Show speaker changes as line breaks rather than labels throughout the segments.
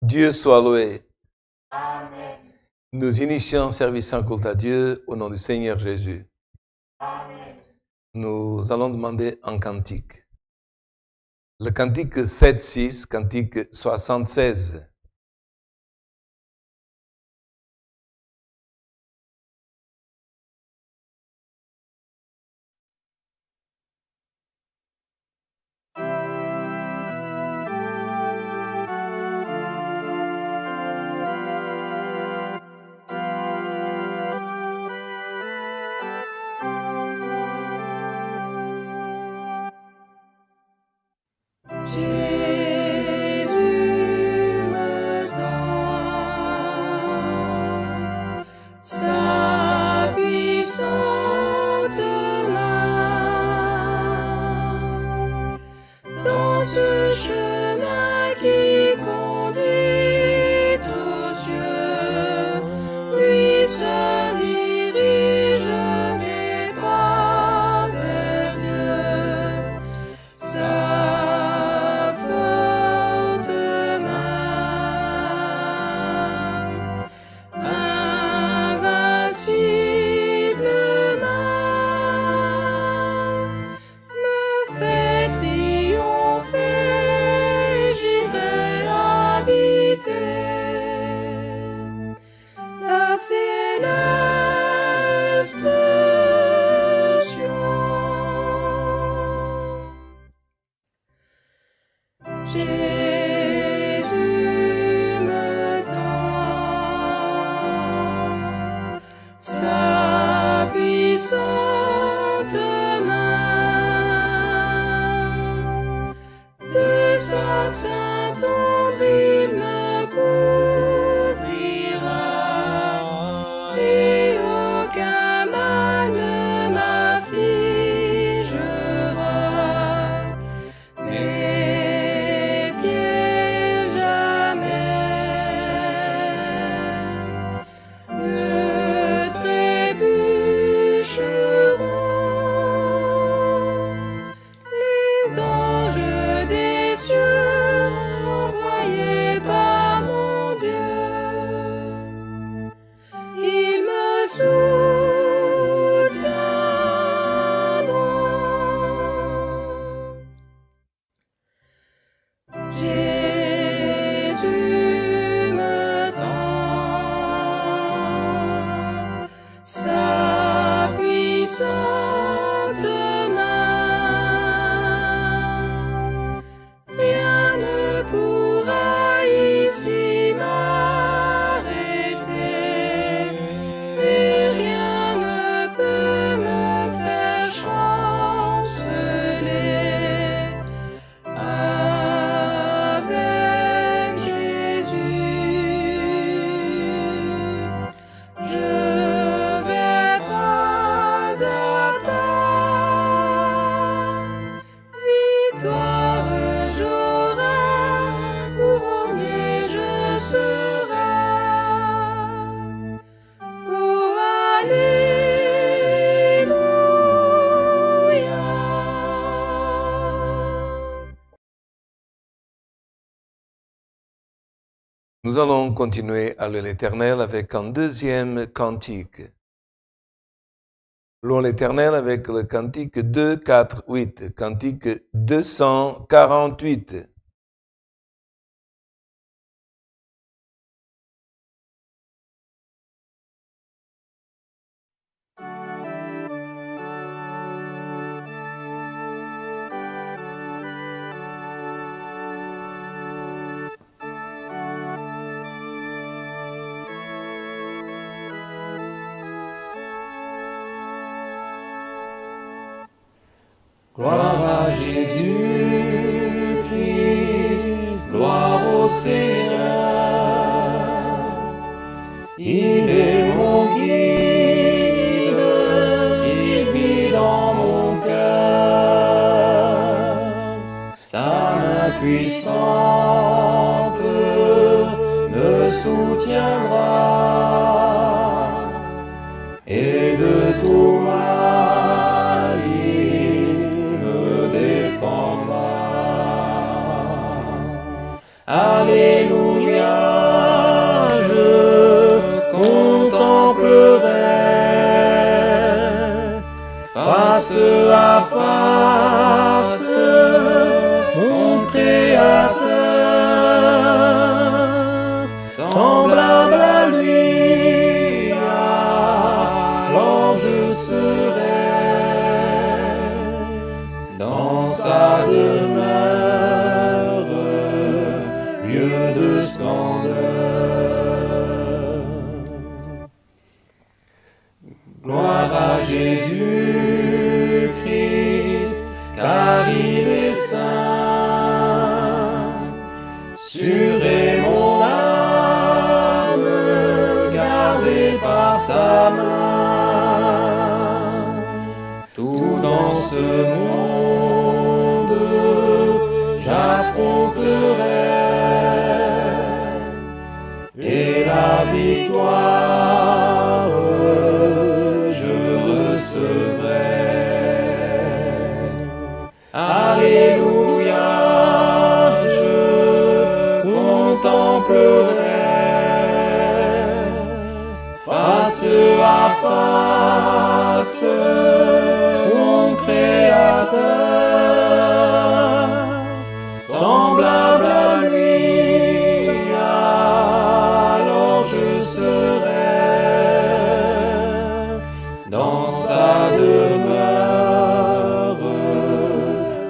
Dieu soit loué.
Amen.
Nous initions service en culte à Dieu au nom du Seigneur Jésus.
Amen.
Nous allons demander un cantique. Le cantique 7-6, cantique 76.
Jésus me tend sa puissante main dans ce chemin qui conduit aux cieux. Lui seul dirige mes pas vers Dieu. Sa forte main, invincible main, me fait triompher, j'irai habiter la céleste Sion. Jésus me tend sa puissante main, de sa sainte ombre il me couvrira, et aucun mal ne m'affligera. Mes pieds jamais ne trébucheront. Les anges des cieux envoyés par mon Dieu, ils me soutiendront. Jésus me tend sa puissante main. Rien ne pourra ici m'arrêter, et rien ne peut me faire chanceler. Avec Jésus, je vais pas à pas. Victoire j'aurai, couronné je serai. Oh, Alléluia.
Nous allons continuer à louer l'Éternel avec un deuxième cantique. Louons l'Éternel avec le cantique 2-4-8, cantique 248.
Gloire à Jésus-Christ, gloire au Seigneur. Il est mon guide, il vit dans mon cœur. Sa main puissante me soutiendra, et de tout mal il me défendra. Alléluia. dans sa demeure, lieu de splendeur. Gloire à Jésus-Christ, car il est saint. Sûr est mon âme, gardée par sa main. Tout dans ce monde, j'affronterai, et la victoire, je recevrai. Alléluia, je contemplerai face à face mon Créateur, semblable à lui, alors je serai dans sa demeure,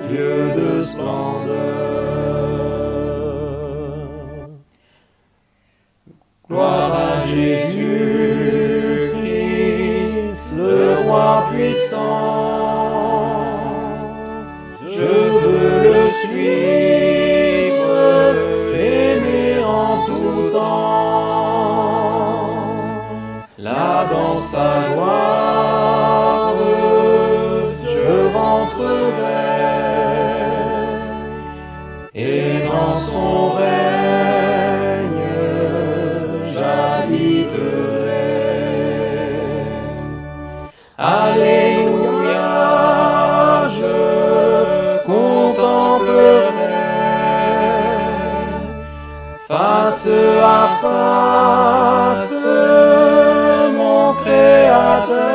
lieu de splendeur. Gloire à Jésus-Christ, le roi puissant. Je veux le suivre, l'aimer en tout temps. Là dans sa gloire, je rentrerai, et dans son règne, j'habiterai. Alléluia, je contemplerai face à face mon Créateur,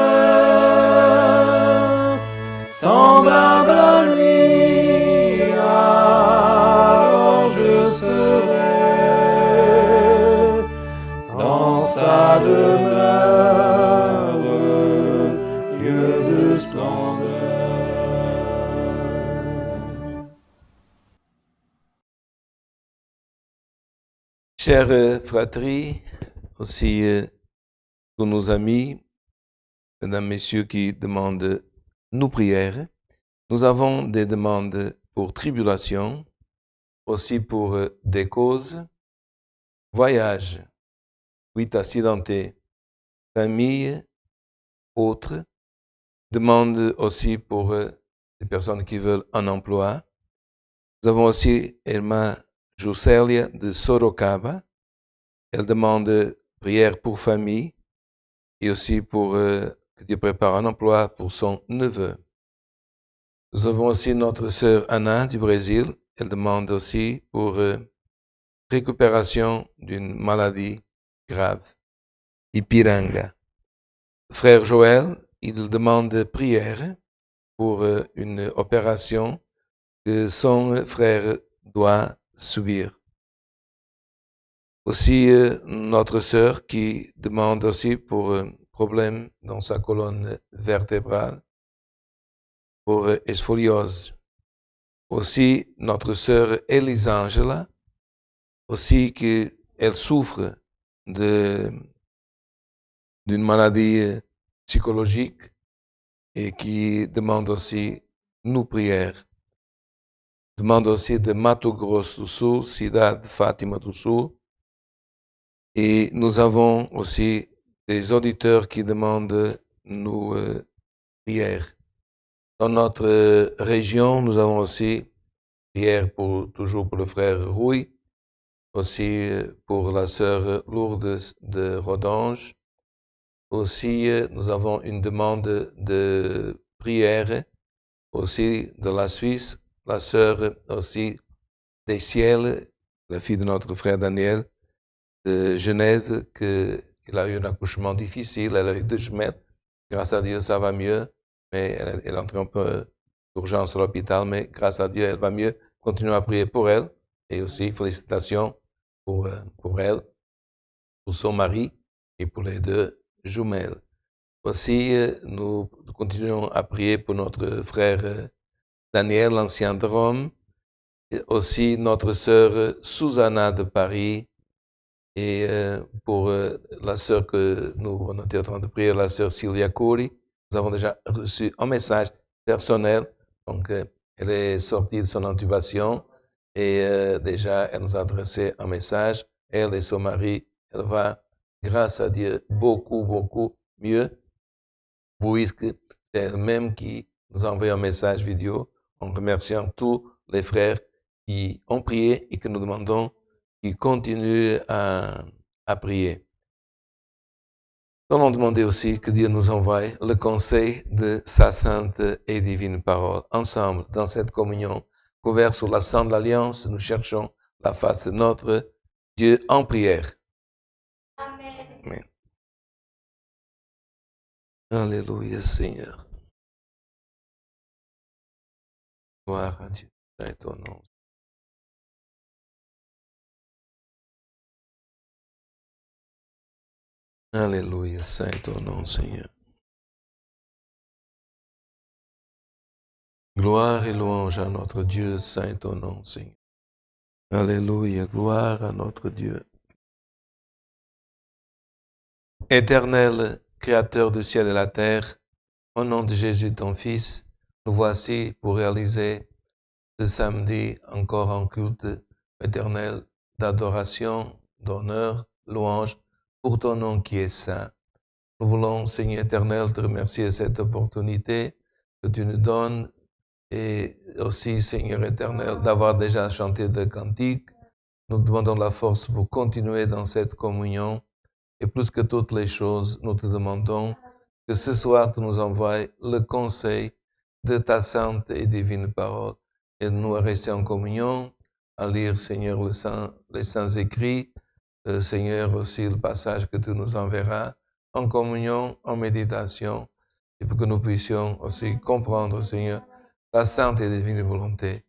semblable à lui, alors je serai dans sa demeure, lieu de splendeur.
Chers fratries, aussi tous nos amis, mesdames, messieurs qui demandent nos prières, nous avons des demandes pour tribulation, aussi pour des causes, voyage, fuite accidentée, famille, autres, demandes aussi pour les personnes qui veulent un emploi. Nous avons aussi Irma Juscelia de Sorocaba. Elle demande prière pour famille et aussi pour que Dieu prépare un emploi pour son neveu. Nous avons aussi notre sœur Anna du Brésil. Elle demande aussi pour récupération d'une maladie grave. Ipiranga. Frère Joël, il demande prière pour une opération que son frère doit subir. Aussi notre sœur qui demande aussi pour un problème dans sa colonne vertébrale, pour espholiose. Aussi notre sœur Elisangela, aussi qu'elle souffre d'une maladie psychologique et qui demande aussi nos prières. Demande aussi de Mato Grosso do Sul, Cidade Fátima do Sul. Et nous avons aussi des auditeurs qui demandent nos prières. Dans notre région, nous avons aussi prières toujours pour le frère Rui, aussi pour la sœur Lourdes de Rodange. Aussi, nous avons une demande de prière aussi de la Suisse, la sœur aussi des ciels, la fille de notre frère Daniel de Genève, qu'il a eu un accouchement difficile, elle a eu 2 jumelles. Grâce à Dieu, ça va mieux, mais elle est entrée un peu d'urgence à l'hôpital, mais grâce à Dieu, elle va mieux. Continuons à prier pour elle et aussi félicitations pour elle, pour son mari et pour les 2 jumelles. Aussi, nous continuons à prier pour notre frère Daniel, l'ancien de Rome, et aussi notre sœur Susanna de Paris, et pour la sœur que on était en train de prier, la sœur Sylvia Couri, nous avons déjà reçu un message personnel. Donc, elle est sortie de son intubation et déjà, elle nous a adressé un message. Elle et son mari, elle va, grâce à Dieu, beaucoup mieux, puisque c'est elle-même qui nous a envoyé un message vidéo en remerciant tous les frères qui ont prié et que nous demandons qu'ils continuent à prier. Nous allons demander aussi que Dieu nous envoie le conseil de sa sainte et divine parole. Ensemble, dans cette communion, couvert sous la sainte alliance, nous cherchons la face de notre Dieu en prière.
Amen.
Amen. Alléluia, Seigneur. Gloire à Dieu. C'est ton nom. Alléluia, saint ton nom, Seigneur. Gloire et louange à notre Dieu, saint ton nom, Seigneur. Alléluia, gloire à notre Dieu. Éternel, Créateur du ciel et la terre, au nom de Jésus, ton Fils, nous voici pour réaliser ce samedi encore un culte éternel d'adoration, d'honneur, louange pour ton nom qui est saint. Nous voulons, Seigneur éternel, te remercier de cette opportunité que tu nous donnes et aussi, Seigneur éternel, d'avoir déjà chanté des cantiques. Nous demandons la force pour continuer dans cette communion. Et plus que toutes les choses, nous te demandons que ce soir tu nous envoies le conseil de ta sainte et divine parole. Et nous rester en communion, à lire, Seigneur, les saints écrits, Seigneur, aussi le passage que tu nous enverras, en communion, en méditation, et pour que nous puissions aussi comprendre, Seigneur, ta sainte et divine volonté.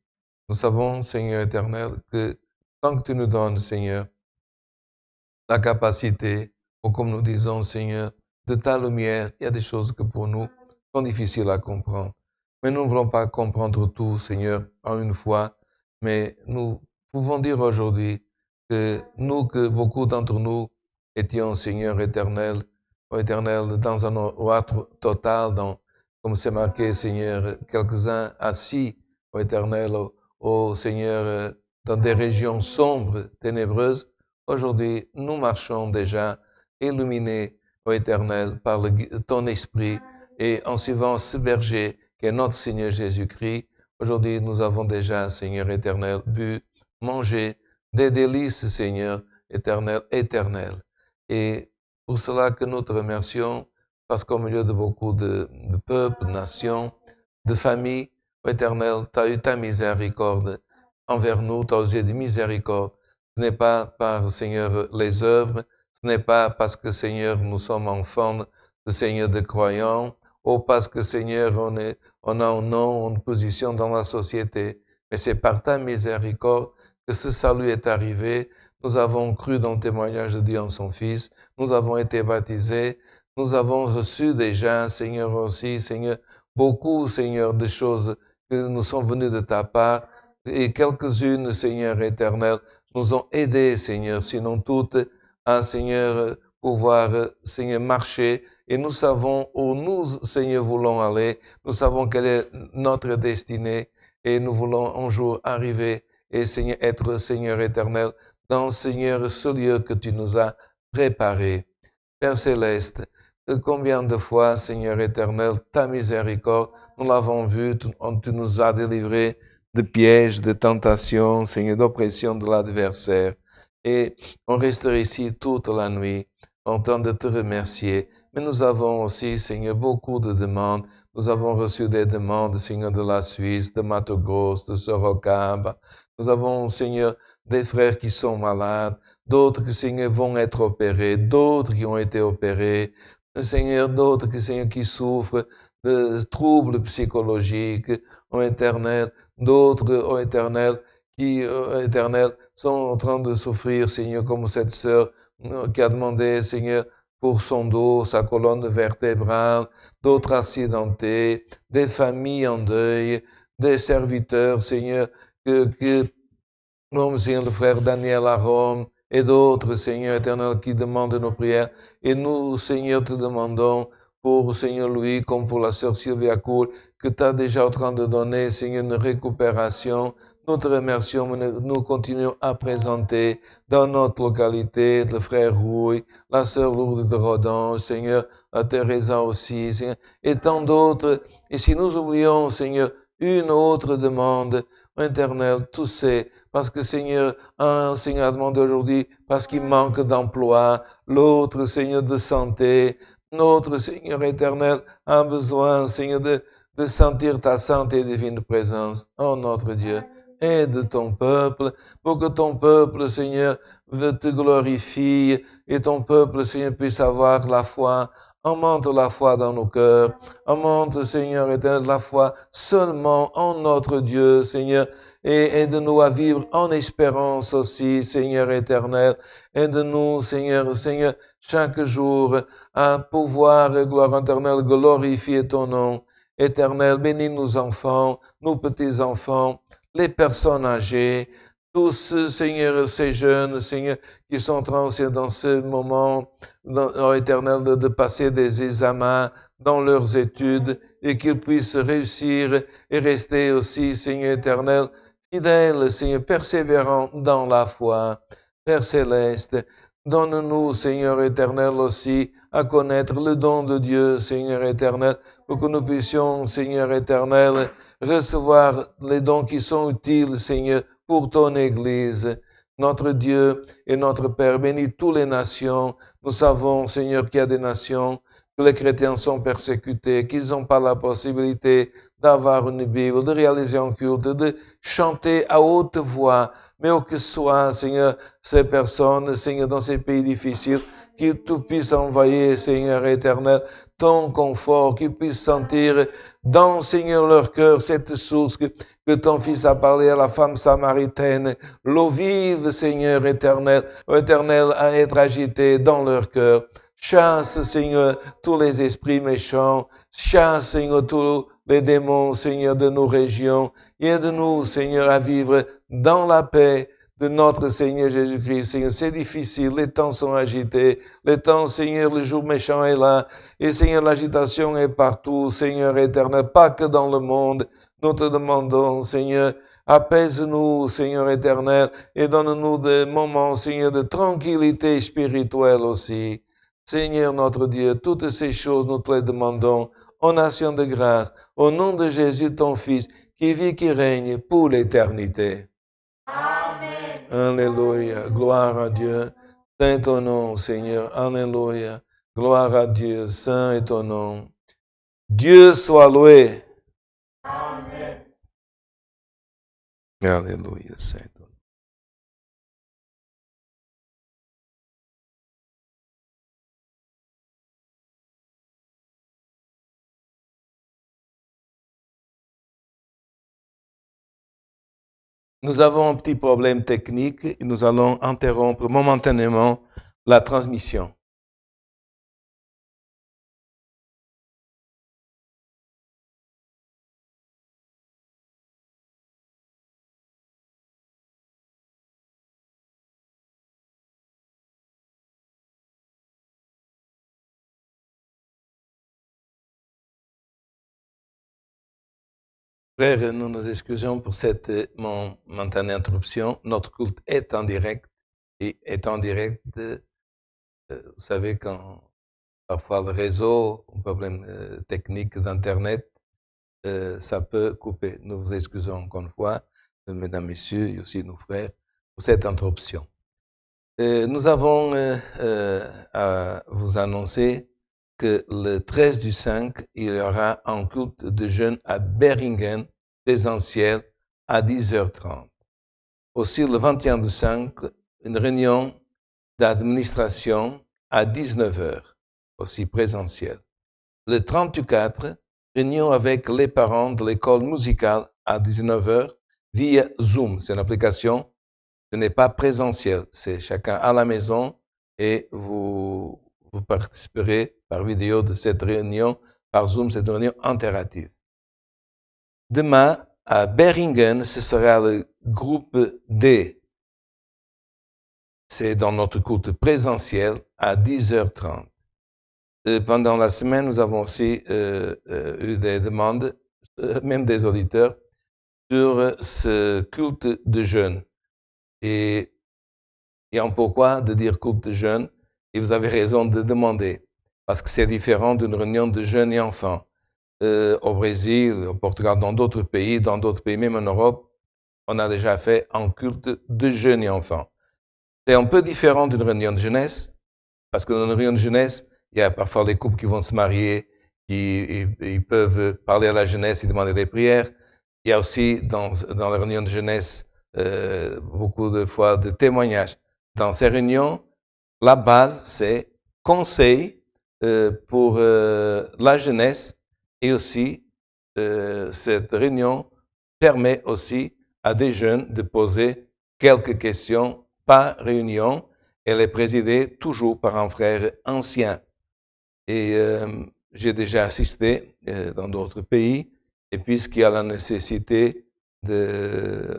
Nous savons, Seigneur éternel, que tant que tu nous donnes, Seigneur, la capacité, ou comme nous disons, Seigneur, de ta lumière, il y a des choses que pour nous sont difficiles à comprendre. Mais nous ne voulons pas comprendre tout, Seigneur, en une fois, mais nous pouvons dire aujourd'hui que beaucoup d'entre nous étions, Seigneur éternel, dans un ordre total, comme c'est marqué, Seigneur, quelques-uns assis, au éternel, au Seigneur, dans des régions sombres, ténébreuses. Aujourd'hui, nous marchons déjà illuminés, ô Éternel, par ton Esprit et en suivant ce berger qui est notre Seigneur Jésus-Christ. Aujourd'hui, nous avons déjà, Seigneur éternel, bu, mangé des délices, Seigneur éternel. Et pour cela que nous te remercions, parce qu'au milieu de beaucoup de peuples, de nations, de familles, ô Éternel, tu as eu ta miséricorde envers nous, tu as osé de miséricorde. Ce n'est pas par, Seigneur, les œuvres, ce n'est pas parce que, Seigneur, nous sommes enfants de Seigneur de croyants, ou parce que, Seigneur, on a un nom, une position dans la société, mais c'est par ta miséricorde que ce salut est arrivé. Nous avons cru dans le témoignage de Dieu en son Fils, nous avons été baptisés, nous avons reçu déjà, Seigneur aussi, Seigneur, beaucoup, Seigneur, de choses qui nous sont venues de ta part, et quelques-unes, Seigneur éternel, nous ont aidés, Seigneur, sinon toutes, à, Seigneur, pouvoir, Seigneur, marcher. Et nous savons où nous, Seigneur, voulons aller. Nous savons quelle est notre destinée. Et nous voulons un jour arriver et, Seigneur, être, Seigneur éternel, dans, Seigneur, ce lieu que tu nous as préparé. Père Céleste, combien de fois, Seigneur éternel, ta miséricorde, nous l'avons vu, tu nous as délivrés de pièges, de tentations, Seigneur, d'oppression de l'adversaire. Et on resterait ici toute la nuit en train de te remercier. Mais nous avons aussi, Seigneur, beaucoup de demandes. Nous avons reçu des demandes, Seigneur, de la Suisse, de Mato Grosso, de Sorocaba. Nous avons, Seigneur, des frères qui sont malades, d'autres qui, Seigneur, vont être opérés, d'autres qui ont été opérés. Seigneur, d'autres qui, Seigneur, qui souffrent de troubles psychologiques, ô Éternel, d'autres, ô Éternel, qui, ô Éternel, sont en train de souffrir, Seigneur, comme cette sœur qui a demandé, Seigneur, pour son dos, sa colonne vertébrale, d'autres accidentés, des familles en deuil, des serviteurs, Seigneur, comme Seigneur le frère Daniel à Rome et d'autres, Seigneur éternel, qui demandent nos prières. Et nous, Seigneur, te demandons pour Seigneur Louis, comme pour la sœur Sylvia Cool, que tu as déjà en train de donner, Seigneur, une récupération. Nous te remercions, nous continuons à présenter dans notre localité le frère Rouille, la sœur Lourdes de Rodon, Seigneur, à Teresa aussi, Seigneur, et tant d'autres. Et si nous oublions, Seigneur, une autre demande, éternelle, tout c'est parce que Seigneur, un Seigneur a demandé aujourd'hui parce qu'il manque d'emploi, l'autre Seigneur de santé, notre Seigneur éternel a besoin, Seigneur, de sentir ta sainte et divine présence. Oh notre Dieu, aide ton peuple pour que ton peuple, Seigneur, te glorifie et ton peuple, Seigneur, puisse avoir la foi. Augmente la foi dans nos cœurs. Augmente, Seigneur éternel, la foi seulement en notre Dieu, Seigneur. Et aide-nous à vivre en espérance aussi, Seigneur éternel. Aide-nous, Seigneur, Seigneur, chaque jour à pouvoir, gloire éternelle, glorifier ton nom. Éternel, bénis nos enfants, nos petits-enfants, les personnes âgées, tous, Seigneur, ces jeunes, Seigneur, qui sont en train aussi dans ce moment, éternel, de passer des examens dans leurs études et qu'ils puissent réussir et rester aussi, Seigneur éternel, fidèles, Seigneur, persévérants dans la foi. Père céleste, donne-nous, Seigneur éternel, aussi à connaître le don de Dieu, Seigneur éternel, pour que nous puissions, Seigneur éternel, recevoir les dons qui sont utiles, Seigneur, pour ton Église. Notre Dieu et notre Père, bénis toutes les nations. Nous savons, Seigneur, qu'il y a des nations, que les chrétiens sont persécutés, qu'ils n'ont pas la possibilité d'avoir une Bible, de réaliser un culte, de chanter à haute voix. Mais où que soient, Seigneur, ces personnes, Seigneur, dans ces pays difficiles, qu'ils tu puisses envoyer, Seigneur éternel, ton confort, qu'ils puissent sentir dans, Seigneur, leur cœur cette source que ton Fils a parlé à la femme samaritaine, l'eau vive, Seigneur éternel, à être agitée dans leur cœur. Chasse, Seigneur, tous les esprits méchants, chasse, Seigneur, tous les démons, Seigneur, de nos régions, et aide-nous, Seigneur, à vivre dans la paix de notre Seigneur Jésus-Christ. Seigneur, c'est difficile, les temps sont agités, les temps, Seigneur, le jour méchant est là, et Seigneur, l'agitation est partout, Seigneur éternel, pas que dans le monde. Nous te demandons, Seigneur, apaise-nous, Seigneur éternel, et donne-nous des moments, Seigneur, de tranquillité spirituelle aussi. Seigneur notre Dieu, toutes ces choses nous te les demandons en action de grâce, au nom de Jésus, ton Fils, qui vit, qui règne pour l'éternité.
Amen.
Alléluia, gloire à Dieu, saint est ton nom, Seigneur, alléluia, gloire à Dieu, saint est ton nom. Dieu soit loué.
Amen.
Alléluia, saint est ton nom. Nous avons un petit problème technique et nous allons interrompre momentanément la transmission. Frères, nous nous excusons pour cette momentanée interruption. Notre culte est en direct et est en direct. Vous savez, quand parfois le réseau, un problème technique d'Internet, ça peut couper. Nous vous excusons encore une fois, mesdames, messieurs, et aussi nos frères, pour cette interruption. Nous avons à vous annoncer que le 13 du 5, il y aura un culte de jeunes à Beringen, présentiel, à 10h30. Aussi, le 21 du 5, une réunion d'administration à 19h, aussi présentiel. Le 30 du 4, réunion avec les parents de l'école musicale à 19h via Zoom. C'est une application, ce n'est pas présentiel, c'est chacun à la maison et vous participerez par vidéo de cette réunion, par Zoom, c'est une réunion interactive. Demain, à Beringen, ce sera le groupe D. C'est dans notre culte présentiel à 10h30. Pendant la semaine, nous avons aussi eu des demandes, même des auditeurs, sur ce culte de jeûne. Et il y a un pourquoi de dire culte de jeûne, et vous avez raison de demander, parce que c'est différent d'une réunion de jeunes et enfants. Au Brésil, au Portugal, dans d'autres pays, même en Europe, on a déjà fait un culte de jeunes et enfants. C'est un peu différent d'une réunion de jeunesse, parce que dans une réunion de jeunesse, il y a parfois des couples qui vont se marier, ils peuvent parler à la jeunesse et demander des prières. Il y a aussi dans la réunion de jeunesse beaucoup de fois de témoignages. Dans ces réunions, la base, c'est conseil pour la jeunesse et aussi cette réunion permet aussi à des jeunes de poser quelques questions par réunion. Elle est présidée toujours par un frère ancien. Et j'ai déjà assisté dans d'autres pays, et puisqu'il y a la nécessité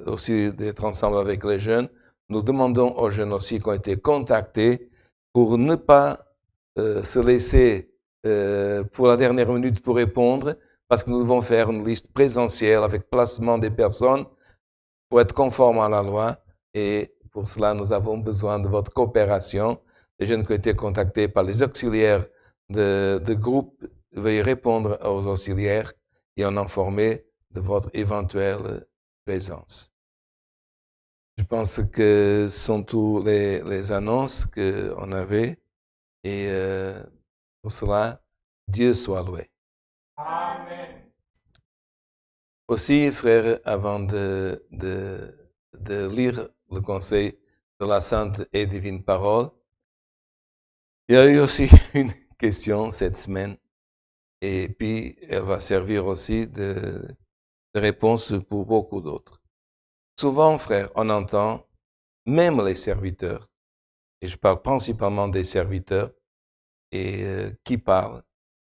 aussi d'être ensemble avec les jeunes, nous demandons aux jeunes aussi qui ont été contactés pour ne pas se laisser pour la dernière minute pour répondre, parce que nous devons faire une liste présentielle avec placement des personnes pour être conforme à la loi, et pour cela nous avons besoin de votre coopération. Les jeunes qui ont été contactés par les auxiliaires de groupe, veuillez répondre aux auxiliaires et en informer de votre éventuelle présence. Je pense que ce sont toutes les annonces qu'on avait et pour cela, Dieu soit loué.
Amen.
Aussi, frères, avant de lire le conseil de la sainte et divine parole, il y a eu aussi une question cette semaine et puis elle va servir aussi de réponse pour beaucoup d'autres. Souvent, frères, on entend même les serviteurs, et je parle principalement des serviteurs, et qui parlent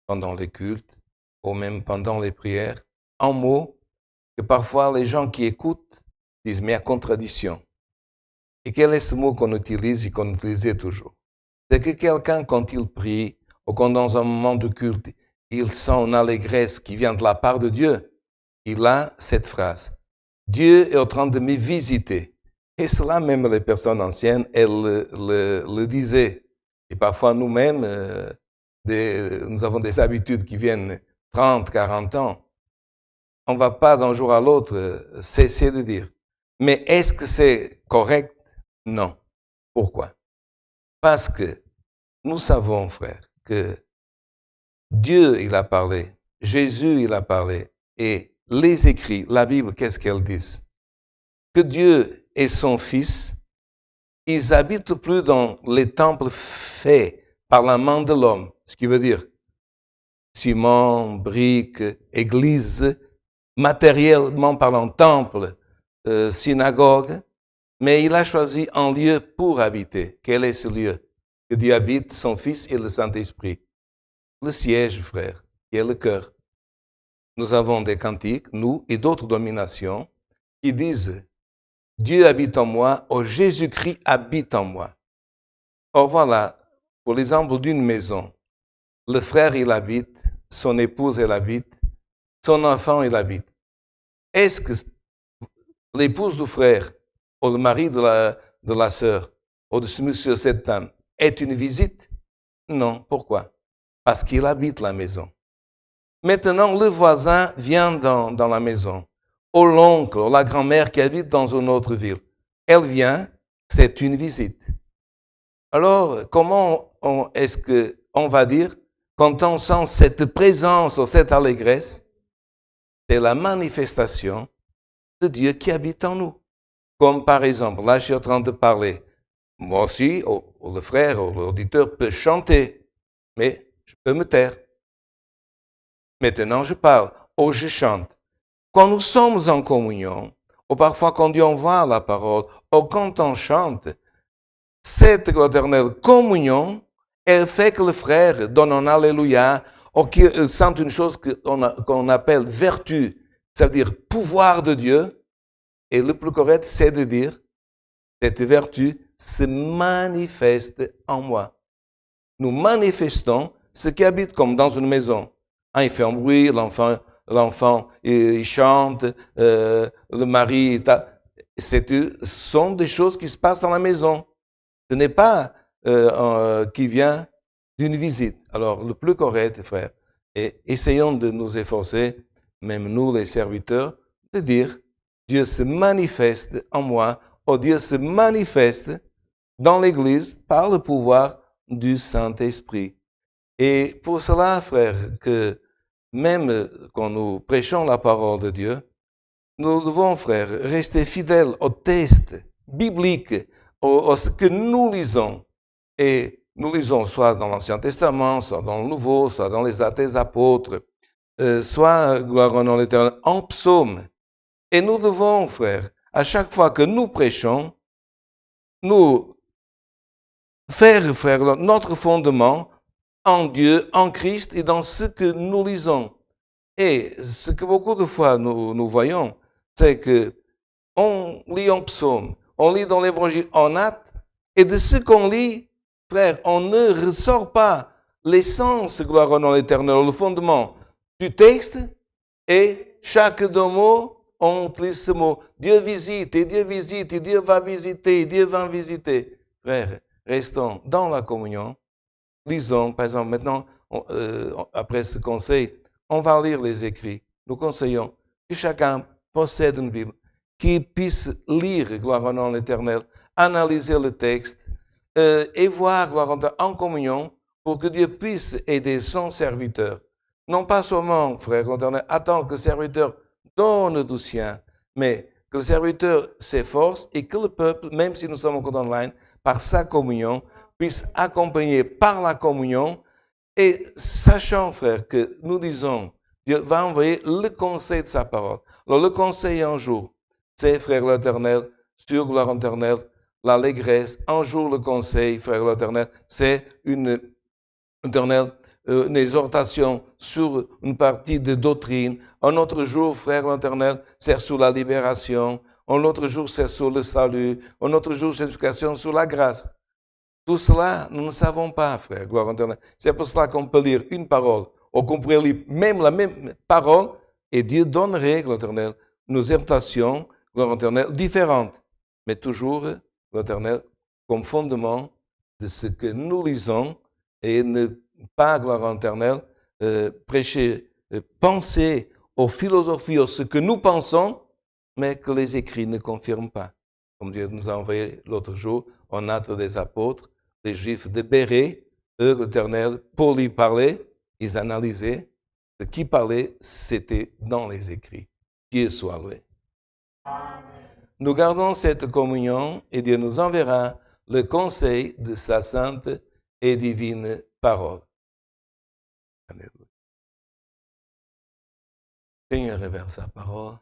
pendant les cultes ou même pendant les prières, en mots que parfois les gens qui écoutent disent « mais à contradiction ». Et quel est ce mot qu'on utilise et qu'on utilisait toujours? C'est que quelqu'un, quand il prie, ou quand dans un moment de culte, il sent une allégresse qui vient de la part de Dieu, il a cette phrase. Dieu est en train de me visiter. Et cela, même les personnes anciennes, elles le disaient. Et parfois, nous-mêmes, nous avons des habitudes qui viennent 30, 40 ans. On ne va pas d'un jour à l'autre cesser de dire. Mais est-ce que c'est correct? Non. Pourquoi? Parce que nous savons, frères, que Dieu, il a parlé, Jésus, il a parlé, et les écrits, la Bible, qu'est-ce qu'elles disent? Que Dieu et son Fils, ils habitent plus dans les temples faits par la main de l'homme, ce qui veut dire ciment, briques, église, matériellement parlant, temple, synagogue, mais il a choisi un lieu pour habiter. Quel est ce lieu? Que Dieu habite, son Fils et le Saint-Esprit. Le siège, frère, qui est le cœur. Nous avons des cantiques, nous et d'autres dominations, qui disent « Dieu habite en moi, oh Jésus-Christ habite en moi ». Or voilà, pour l'exemple d'une maison, le frère il habite, son épouse elle habite, son enfant il habite. Est-ce que l'épouse du frère, ou le mari de la sœur, ou de ce monsieur, cette dame, est une visite? Non. Pourquoi? Parce qu'il habite la maison. Maintenant, le voisin vient dans la maison, ou l'oncle, ou la grand-mère qui habite dans une autre ville. Elle vient, c'est une visite. Alors, comment est-ce qu'on va dire, quand on sent cette présence ou cette allégresse, c'est la manifestation de Dieu qui habite en nous. Comme par exemple, là je suis en train de parler, moi aussi, ou le frère, ou l'auditeur peut chanter, mais je peux me taire. Maintenant je parle, ou je chante. Quand nous sommes en communion, ou parfois quand Dieu envoie la parole, ou quand on chante, cette éternelle communion, elle fait que le frère donne un Alléluia, ou qu'il sente une chose qu'on appelle vertu. ça veut dire pouvoir de Dieu. Et le plus correct, c'est de dire, cette vertu se manifeste en moi. Nous manifestons ce qui habite comme dans une maison. Il fait un bruit, l'enfant il chante, le mari... Ce sont des choses qui se passent dans la maison. Ce n'est pas qui vient d'une visite. Alors, le plus correct, frère, et essayons de nous efforcer, même nous les serviteurs, de dire, Dieu se manifeste en moi, ou Dieu se manifeste dans l'Église par le pouvoir du Saint-Esprit. Et pour cela, frère, que même quand nous prêchons la parole de Dieu, nous devons, frère, rester fidèles au texte biblique, à ce que nous lisons. Et nous lisons soit dans l'Ancien Testament, soit dans le Nouveau, soit dans les Actes des Apôtres, soit, gloire au nom de l'Éternel, en psaume. Et nous devons, frère, à chaque fois que nous prêchons, nous faire, frère, notre fondement en Dieu, en Christ et dans ce que nous lisons. Et ce que beaucoup de fois nous voyons, c'est que on lit en psaume, on lit dans l'évangile en acte, et de ce qu'on lit, frère, on ne ressort pas l'essence, gloire au nom de l'Éternel, le fondement du texte, et chaque deux mots, on lit ce mot. Dieu visite, et Dieu va visiter, et Dieu va visiter. Frère, restons dans la communion, lisons, par exemple, maintenant, après ce conseil, on va lire les écrits. Nous conseillons que chacun possède une Bible, qu'il puisse lire, gloire au nom de l'Éternel, analyser le texte et voir, gloire au nom, en communion, pour que Dieu puisse aider son serviteur. Non pas seulement, frère l'Éternel, attendre que le serviteur donne du sien, mais que le serviteur s'efforce et que le peuple, même si nous sommes encore online, par sa communion, puisse accompagner par la communion. Et sachant, frère, que nous disons, Dieu va envoyer le conseil de sa parole. Alors, le conseil un jour, c'est, frère l'Éternel, sur gloire éternelle, l'allégresse. Un jour, le conseil, frère l'Éternel, c'est une exhortation sur une partie de doctrine. Un autre jour, frère l'Éternel, c'est sur la libération. Un autre jour, c'est sur le salut. Un autre jour, c'est l'éducation sur la grâce. Tout cela, nous ne savons pas, frère, gloire éternelle. C'est pour cela qu'on peut lire une parole, ou qu'on pourrait lire même la même parole, et Dieu donnerait, gloire éternelle, nos exhortations, gloire éternelle, différentes, mais toujours, gloire éternelle, comme fondement de ce que nous lisons, et ne pas, gloire éternelle, prêcher, penser aux philosophies, à ce que nous pensons, mais que les écrits ne confirment pas. Comme Dieu nous a envoyé l'autre jour, en Actes des Apôtres, les Juifs de Bérée, eux, l'Éternel, pour y parler, ils analysaient. Ce qui parlait, c'était dans les écrits. Dieu soit loué. Nous gardons cette communion et Dieu nous enverra le conseil de sa sainte et divine parole. Alléluia. Seigneur, révèle sa parole.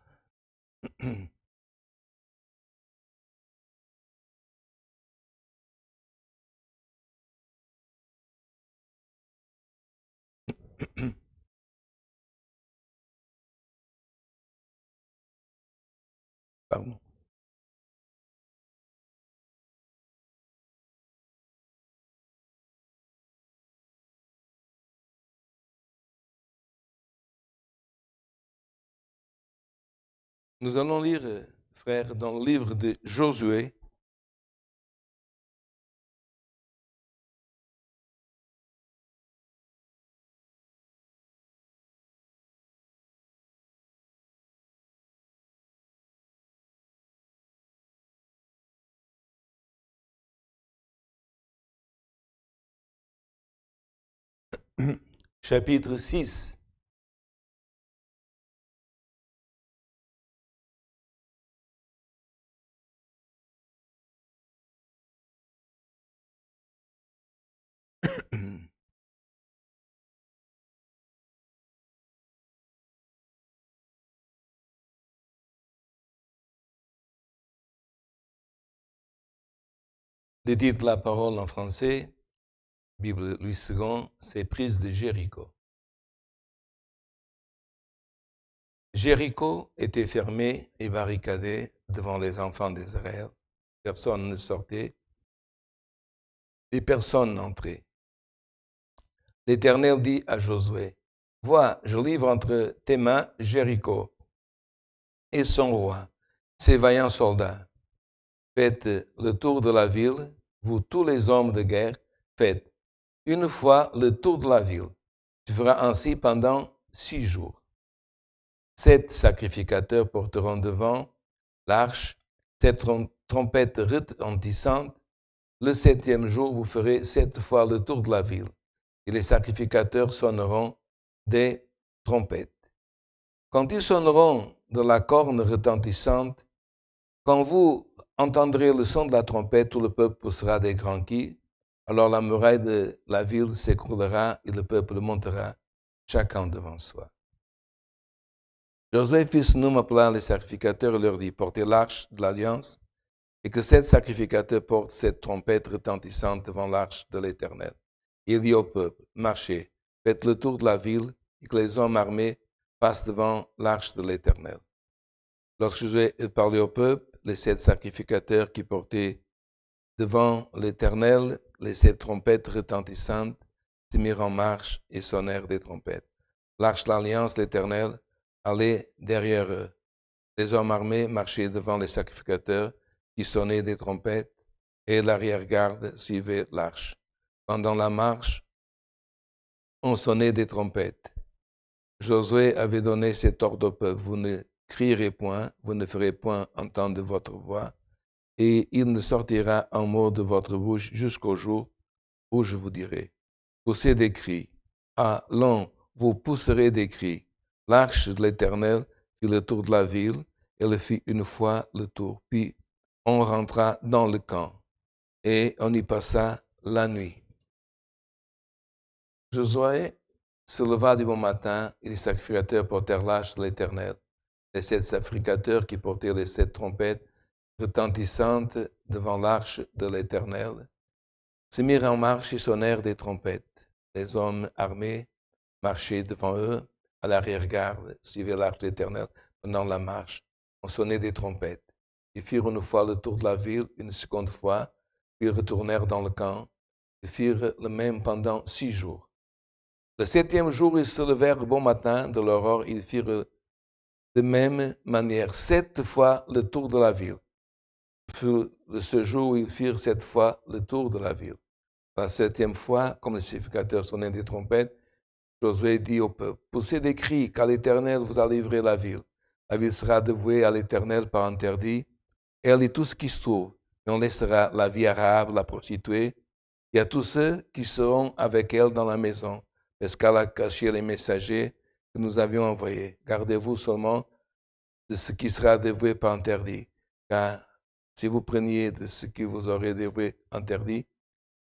Pardon. Nous allons lire, frère, dans le livre de Josué. Chapitre 6. Dédite la parole en français, Bible Louis II, c'est prise de Jéricho. Jéricho était fermé et barricadé devant les enfants d'Israël. Personne ne sortait et personne n'entrait. L'Éternel dit à Josué, « Vois, je livre entre tes mains Jéricho et son roi, ses vaillants soldats. Faites le tour de la ville, vous tous les hommes de guerre, faites une fois le tour de la ville. Tu feras ainsi pendant 6 jours. 7 sacrificateurs porteront devant l'arche 7 trompettes retentissantes. Le 7e jour, vous ferez 7 fois le tour de la ville, et les sacrificateurs sonneront des trompettes. Quand ils sonneront de la corne retentissante, quand vous entendrez le son de la trompette, tout le peuple poussera des grands cris. Alors la muraille de la ville s'écroulera et le peuple montera, chacun devant soi. Josué fils Nun appela les sacrificateurs et leur dit, portez l'arche de l'Alliance et que 7 sacrificateurs portent 7 trompettes retentissantes devant l'arche de l'Éternel. Il dit au peuple, marchez, faites le tour de la ville et que les hommes armés passent devant l'arche de l'Éternel. Lorsque Josué parlait au peuple, les 7 sacrificateurs qui portaient devant l'Éternel les 7 trompettes retentissantes se mirent en marche et sonnèrent des trompettes. L'arche de l'Alliance, l'Éternel, allait derrière eux. Les hommes armés marchaient devant les sacrificateurs qui sonnaient des trompettes et l'arrière-garde suivait l'arche. Pendant la marche, on sonnait des trompettes. Josué avait donné cet ordre au peuple, vous ne crierez point, vous ne ferez point entendre votre voix, et il ne sortira un mot de votre bouche jusqu'au jour où je vous dirai. Poussez des cris. Allons, vous pousserez des cris. L'arche de l'Éternel fit le tour de la ville, elle fit une fois le tour. Puis on rentra dans le camp et on y passa la nuit. Josué se leva du bon matin et les sacrificateurs portèrent l'arche de l'Éternel. Les 7 sacrificateurs qui portaient les 7 trompettes retentissantes devant l'arche de l'Éternel se mirent en marche et sonnèrent des trompettes. Les hommes armés marchaient devant eux à l'arrière-garde, suivaient l'arche de l'Éternel pendant la marche. On sonnait des trompettes. Ils firent une fois le tour de la ville, une seconde fois, puis ils retournèrent dans le camp. Ils firent le même pendant 6 jours. Le 7e jour, ils se levèrent le bon matin de l'aurore. Ils firent de même manière 7 fois le tour de la ville. Ce jour, ils firent 7 fois le tour de la ville. La 7e fois, comme les sacrificateurs sonnaient des trompettes, Josué dit au peuple, poussez des cris, car l'Éternel vous a livré la ville. La ville sera dévouée à l'Éternel par interdit, elle et tout ce qui se trouve. Et on laissera la vie arabe, la prostituée, et à tous ceux qui seront avec elle dans la maison, parce qu'elle a caché les messagers que nous avions envoyés. Gardez-vous seulement de ce qui sera dévoué par interdit, car si vous preniez de ce qui vous aurait dévoué interdit,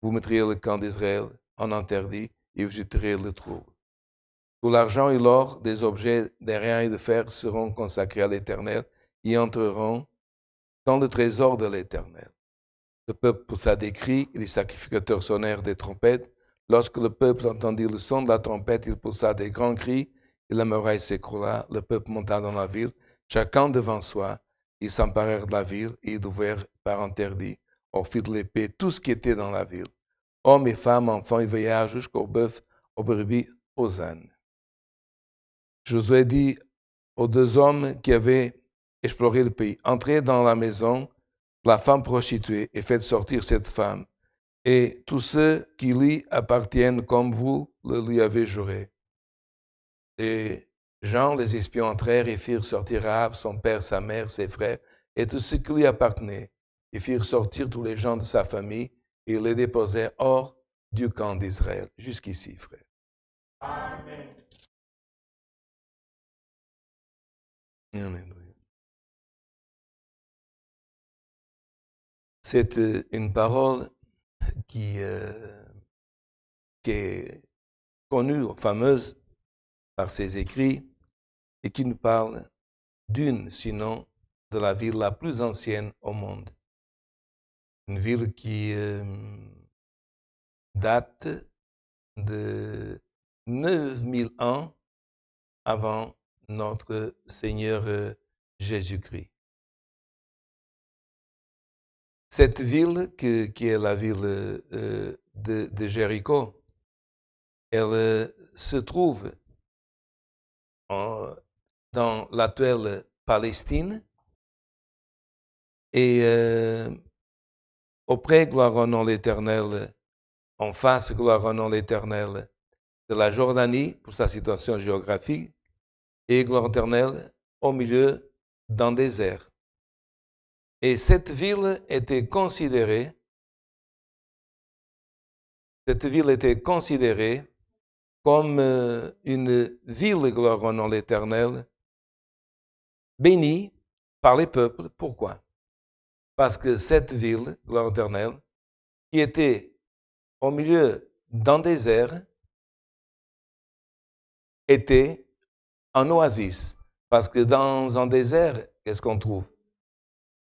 vous mettriez le camp d'Israël en interdit et vous jeteriez le trouble. Tout l'argent et l'or des objets d'airain et de fer seront consacrés à l'Éternel et entreront dans le trésor de l'Éternel. Le peuple poussa des cris et les sacrificateurs sonnèrent des trompettes. Lorsque le peuple entendit le son de la trompette, il poussa des grands cris et la muraille s'écroula. Le peuple monta dans la ville, chacun devant soi. Ils s'emparèrent de la ville et ils ouvrèrent par interdit, au fil de l'épée, tout ce qui était dans la ville. Hommes et femmes, enfants et vieillards, jusqu'aux bœufs, aux brebis, aux ânes. Josué dit aux 2 hommes qui avaient exploré le pays, entrez dans la maison de la femme prostituée et faites sortir cette femme et tous ceux qui lui appartiennent comme vous le lui avez juré. Les gens, les espions entrèrent et firent sortir Rahab, son père, sa mère, ses frères et tous ceux qui lui appartenaient. Ils firent sortir tous les gens de sa famille et les déposèrent hors du camp d'Israël. Jusqu'ici, frère.
Amen.
Alléluia. C'est une parole qui est connue, fameuse par ses écrits et qui nous parle d'une, sinon de la ville la plus ancienne au monde. Une ville qui date de 9000 ans avant notre Seigneur Jésus-Christ. Cette ville, qui est la ville de Jéricho, elle se trouve dans l'actuelle Palestine et auprès, gloire au nom de l'Éternel, en face, gloire au nom de l'Éternel, de la Jordanie pour sa situation géographique et gloire éternelle au milieu d'un désert. Et cette ville était considérée comme une ville, gloire au nom de l'Éternel, bénie par les peuples. Pourquoi? Parce que cette ville, gloire éternelle, qui était au milieu d'un désert, était en oasis. Parce que dans un désert, qu'est-ce qu'on trouve?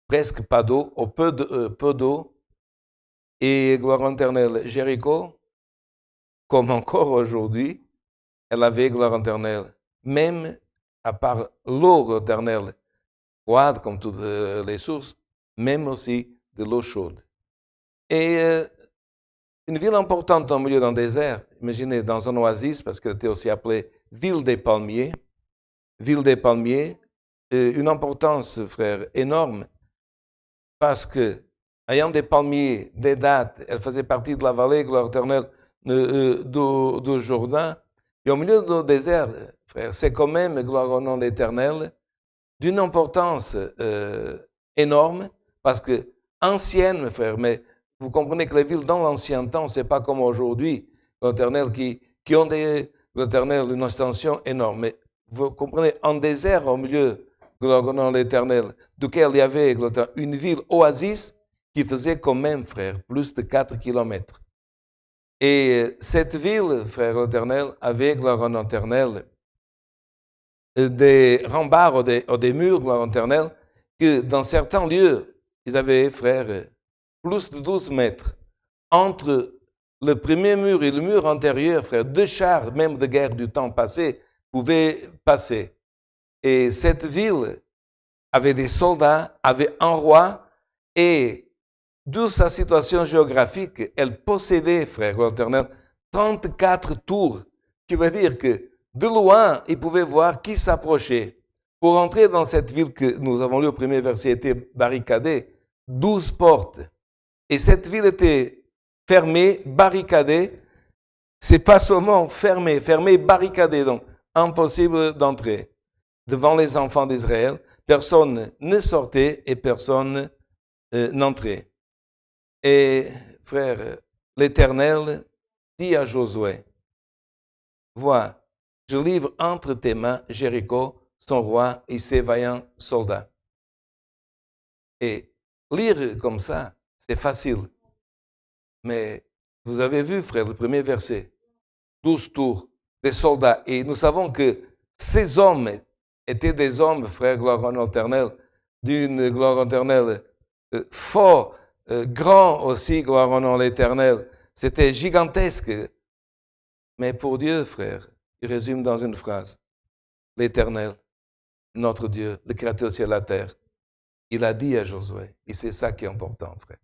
Presque pas d'eau, ou peu d'eau. Et gloire éternelle, Jéricho, comme encore aujourd'hui, elle avait gloire éternelle. Même à part l'eau éternelle, froide comme toutes les sources, même aussi de l'eau chaude. Et une ville importante au milieu d'un désert, imaginez dans un oasis, parce qu'elle était aussi appelée ville des palmiers, une importance, frère, énorme, parce que, ayant des palmiers, des dattes, elle faisait partie de la vallée, gloire éternelle, du Jourdain, et au milieu du désert, frère, c'est quand même, gloire au nom de l'Éternel, d'une importance énorme, parce que ancienne, frère, mais vous comprenez que les villes dans l'ancien temps, c'est pas comme aujourd'hui, l'Éternel, qui ont l'Éternel une extension énorme. Mais vous comprenez, en désert, au milieu, gloire au nom de l'Éternel, duquel il y avait une ville oasis qui faisait quand même, frère, plus de 4 kilomètres. Et cette ville, frère l'Éternel, avait, gloire au nom de l'Éternel, des remparts ou des murs, gloire au éternel, que dans certains lieux, ils avaient, frère, plus de 12 mètres. Entre le premier mur et le mur antérieur, frère, 2 chars, même de guerre du temps passé, pouvaient passer. Et cette ville avait des soldats, avait un roi, et d'où sa situation géographique, elle possédait, frère l'Éternel, 34 tours, qui veut dire que de loin, ils pouvaient voir qui s'approchait. Pour entrer dans cette ville que nous avons lu au premier verset, était barricadée, 12 portes. Et cette ville était fermée, barricadée. C'est pas seulement fermée, barricadée, donc impossible d'entrer. Devant les enfants d'Israël, personne ne sortait et personne n'entrait. Et frère, l'Éternel dit à Josué, vois, je livre entre tes mains Jéricho, son roi et ses vaillants soldats. Et lire comme ça, c'est facile. Mais vous avez vu, frère, le premier verset, 12 tours, des soldats. Et nous savons que ces hommes étaient des hommes, frère, gloire en éternel, d'une gloire éternelle fort, grand aussi, gloire en nom l'éternel. C'était gigantesque. Mais pour Dieu, frère, il résume dans une phrase. L'Éternel, notre Dieu, le Créateur du ciel et la terre, il a dit à Josué, et c'est ça qui est important, frère,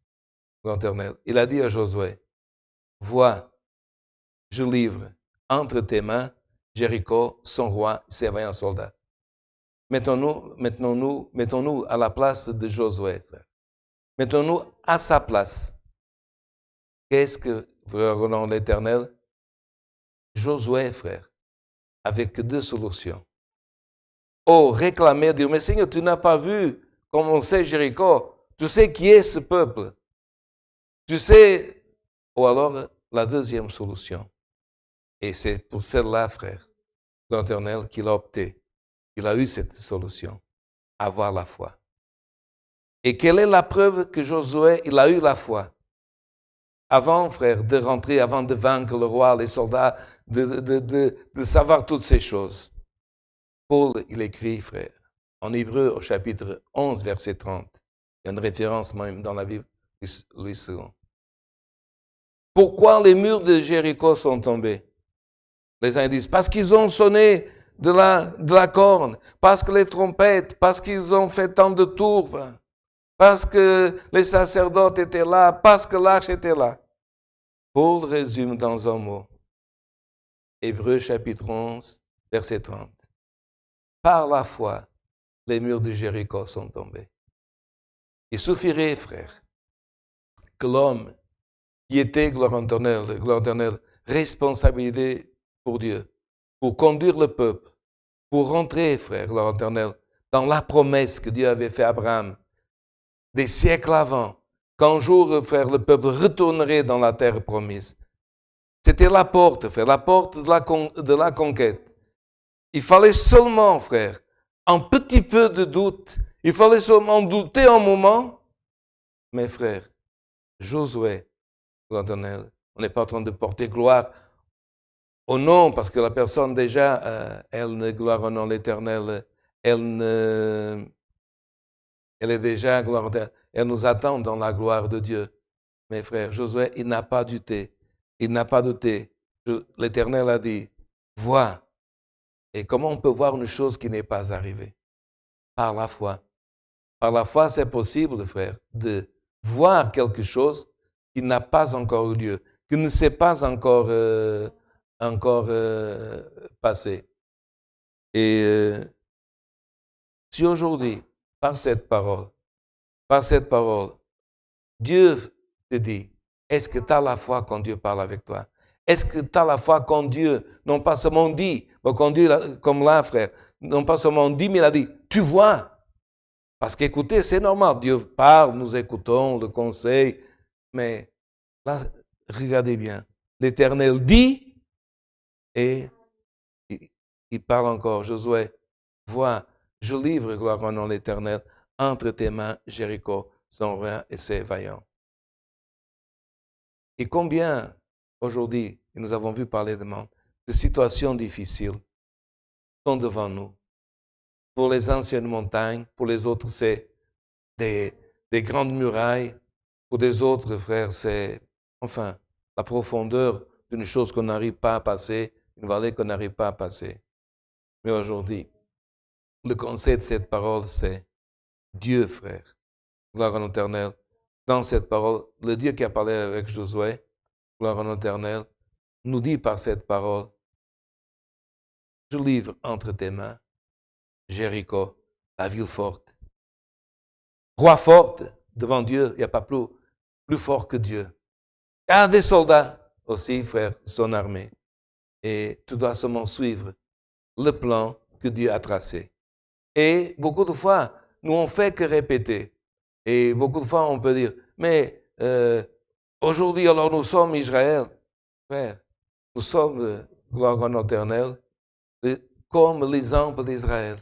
l'Éternel, il a dit à Josué, vois, je livre entre tes mains Jéricho, son roi, ses vaillants soldats. Mettons-nous à la place de Josué, frère. Mettons-nous à sa place. Qu'est-ce que, frère, au nom de l'Éternel, Josué, frère, avec 2 solutions. Réclamer, dire, mais Seigneur, tu n'as pas vu comment c'est Jéricho. Tu sais qui est ce peuple. Tu sais. Ou alors, la deuxième solution. Et c'est pour celle-là, frère, l'Éternel, qu'il a opté. Il a eu cette solution. Avoir la foi. Et quelle est la preuve que Josué, il a eu la foi? Avant, frère, de rentrer, avant de vaincre le roi, les soldats, de savoir toutes ces choses. Paul, il écrit, frère, en Hébreu, au chapitre 11, verset 30. Il y a une référence même dans la Bible, Louis II. Pourquoi les murs de Jéricho sont tombés? Les uns disent, parce qu'ils ont sonné de la corne, parce que les trompettes, parce qu'ils ont fait tant de tours, parce que les sacerdotes étaient là, parce que l'arche était là. Paul résume dans un mot. Hébreux chapitre 11, verset 30. Par la foi, les murs de Jéricho sont tombés. Il suffirait, frère, que l'homme qui était gloire éternelle, responsabilité pour Dieu, pour conduire le peuple, pour rentrer, frère, gloire éternelle, dans la promesse que Dieu avait faite à Abraham, des siècles avant, qu'un jour, frère, le peuple retournerait dans la terre promise. C'était la porte, frère, la porte de la conquête. Il fallait seulement, frère, un petit peu de doute. Il fallait seulement douter un moment. Mais frère, Josué, l'éternel, on n'est pas en train de porter gloire au nom, parce que la personne déjà, elle ne gloire au nom l'éternel, elle est déjà gloire, elle nous attend dans la gloire de Dieu. Mais frère, Josué, il n'a pas douté. Il n'a pas douté. L'Éternel a dit, vois. Et comment on peut voir une chose qui n'est pas arrivée? Par la foi. Par la foi, c'est possible, frère, de voir quelque chose qui n'a pas encore eu lieu, qui ne s'est pas encore passé. Et si aujourd'hui, par cette parole, Dieu te dit, est-ce que tu as la foi quand Dieu parle avec toi? Est-ce que tu as la foi quand Dieu, non pas seulement dit, mais quand Dieu, comme là, frère, non pas seulement dit, mais il a dit, tu vois. Parce qu'écouter, c'est normal. Dieu parle, nous écoutons le conseil. Mais là, regardez bien. L'Éternel dit et il parle encore. Josué, vois, je livre, gloire au nom de l'Éternel, entre tes mains, Jéricho, son roi et ses vaillants. Et combien, aujourd'hui, nous avons vu parler de situations difficiles sont devant nous. Pour les anciennes montagnes, pour les autres, c'est des grandes murailles. Pour des autres, frères, c'est, enfin, la profondeur d'une chose qu'on n'arrive pas à passer, une vallée qu'on n'arrive pas à passer. Mais aujourd'hui, le conseil de cette parole, c'est Dieu, frère, gloire à l'Éternel. Dans cette parole, le Dieu qui a parlé avec Josué, gloire à l'Éternel, nous dit par cette parole, je livre entre tes mains Jéricho, la ville forte. Roi forte, devant Dieu, il n'y a pas plus fort que Dieu. Il y a des soldats aussi, frère, son armée. Et tu dois seulement suivre le plan que Dieu a tracé. Et beaucoup de fois, nous on fait que répéter. Et beaucoup de fois, on peut dire, mais aujourd'hui, alors nous sommes Israël. Frère, nous sommes, gloire à l'Éternel, comme l'exemple d'Israël.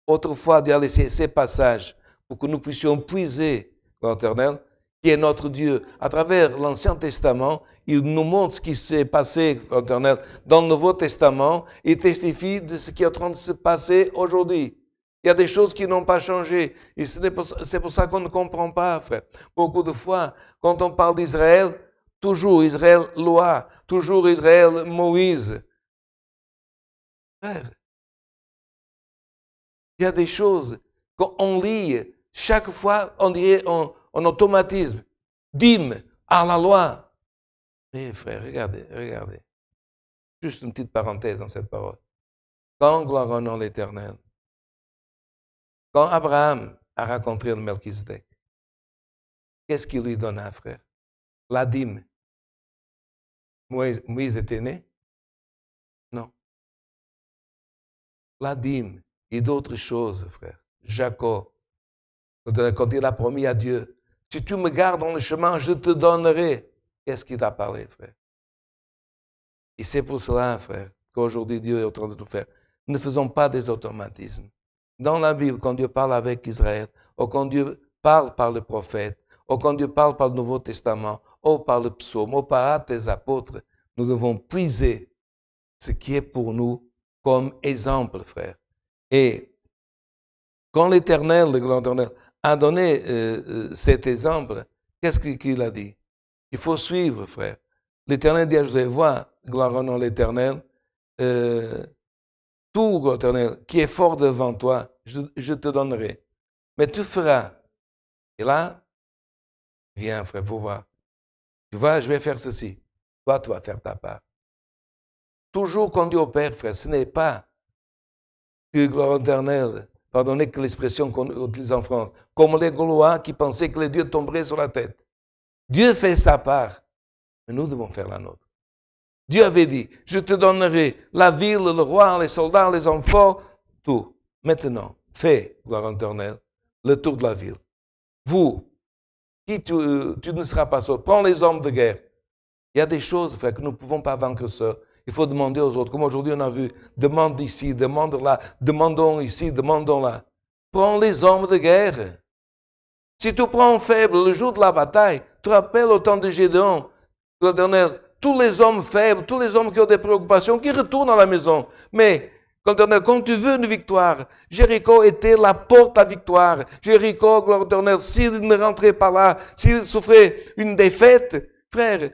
Autrefois, Dieu a laissé ces passages pour que nous puissions puiser l'Éternel, qui est notre Dieu. À travers l'Ancien Testament, il nous montre ce qui s'est passé, l'Éternel, dans le Nouveau Testament. Il testifie de ce qui est en train de se passer aujourd'hui. Il y a des choses qui n'ont pas changé. Et c'est pour ça qu'on ne comprend pas, frère. Beaucoup de fois, quand on parle d'Israël, toujours Israël loi, toujours Israël Moïse. Frère, il y a des choses qu'on lit, chaque fois, on dirait en automatisme. Dîme à la loi. Mais frère, regardez. Juste une petite parenthèse dans cette parole. Quand gloire au nom de l'Éternel, quand Abraham a rencontré le Melchisedec, qu'est-ce qu'il lui donna, frère? La dîme. Moïse était né? Non. La dîme et d'autres choses, frère. Jacob, quand il a promis à Dieu, si tu me gardes dans le chemin, je te donnerai. Qu'est-ce qu'il t'a parlé, frère? Et c'est pour cela, frère, qu'aujourd'hui Dieu est en train de tout faire. Ne faisons pas des automatismes. Dans la Bible, quand Dieu parle avec Israël, ou quand Dieu parle par le prophète, ou quand Dieu parle par le Nouveau Testament, ou par le psaume, ou par les apôtres, nous devons puiser ce qui est pour nous comme exemple, frère. Et quand l'Éternel, le grand Éternel, a donné cet exemple, qu'est-ce qu'il a dit? Il faut suivre, frère. L'Éternel dit à Josué, vois, gloire au nom de l'Éternel, tout, l'Éternel, qui est fort devant toi, je te donnerai. Mais tu feras. Et là, viens, frère, faut voir. Tu vois, je vais faire ceci. Toi, tu vas faire ta part. Toujours qu'on dit au Père, frère, ce n'est pas que gloire éternelle, pardonnez que l'expression qu'on utilise en France, comme les Gaulois qui pensaient que les dieux tomberaient sur la tête. Dieu fait sa part, mais nous devons faire la nôtre. Dieu avait dit, je te donnerai la ville, le roi, les soldats, les hommes forts, tout. Maintenant, fais, gloire éternelle, le tour de la ville. Vous, qui tu ne seras pas seul, prends les hommes de guerre. Il y a des choses, frère, que nous ne pouvons pas vaincre seuls. Il faut demander aux autres. Comme aujourd'hui, on a vu, demande ici, demande là, demandons ici, demandons là. Prends les hommes de guerre. Si tu prends un faible le jour de la bataille, tu te rappelles au temps de Gédéon, l'Éternel, tous les hommes faibles, tous les hommes qui ont des préoccupations, qui retournent à la maison. Mais, quand tu veux une victoire, Jéricho était la porte à victoire. Jéricho, gloire éternelle, s'il ne rentrait pas là, s'il souffrait une défaite, frère,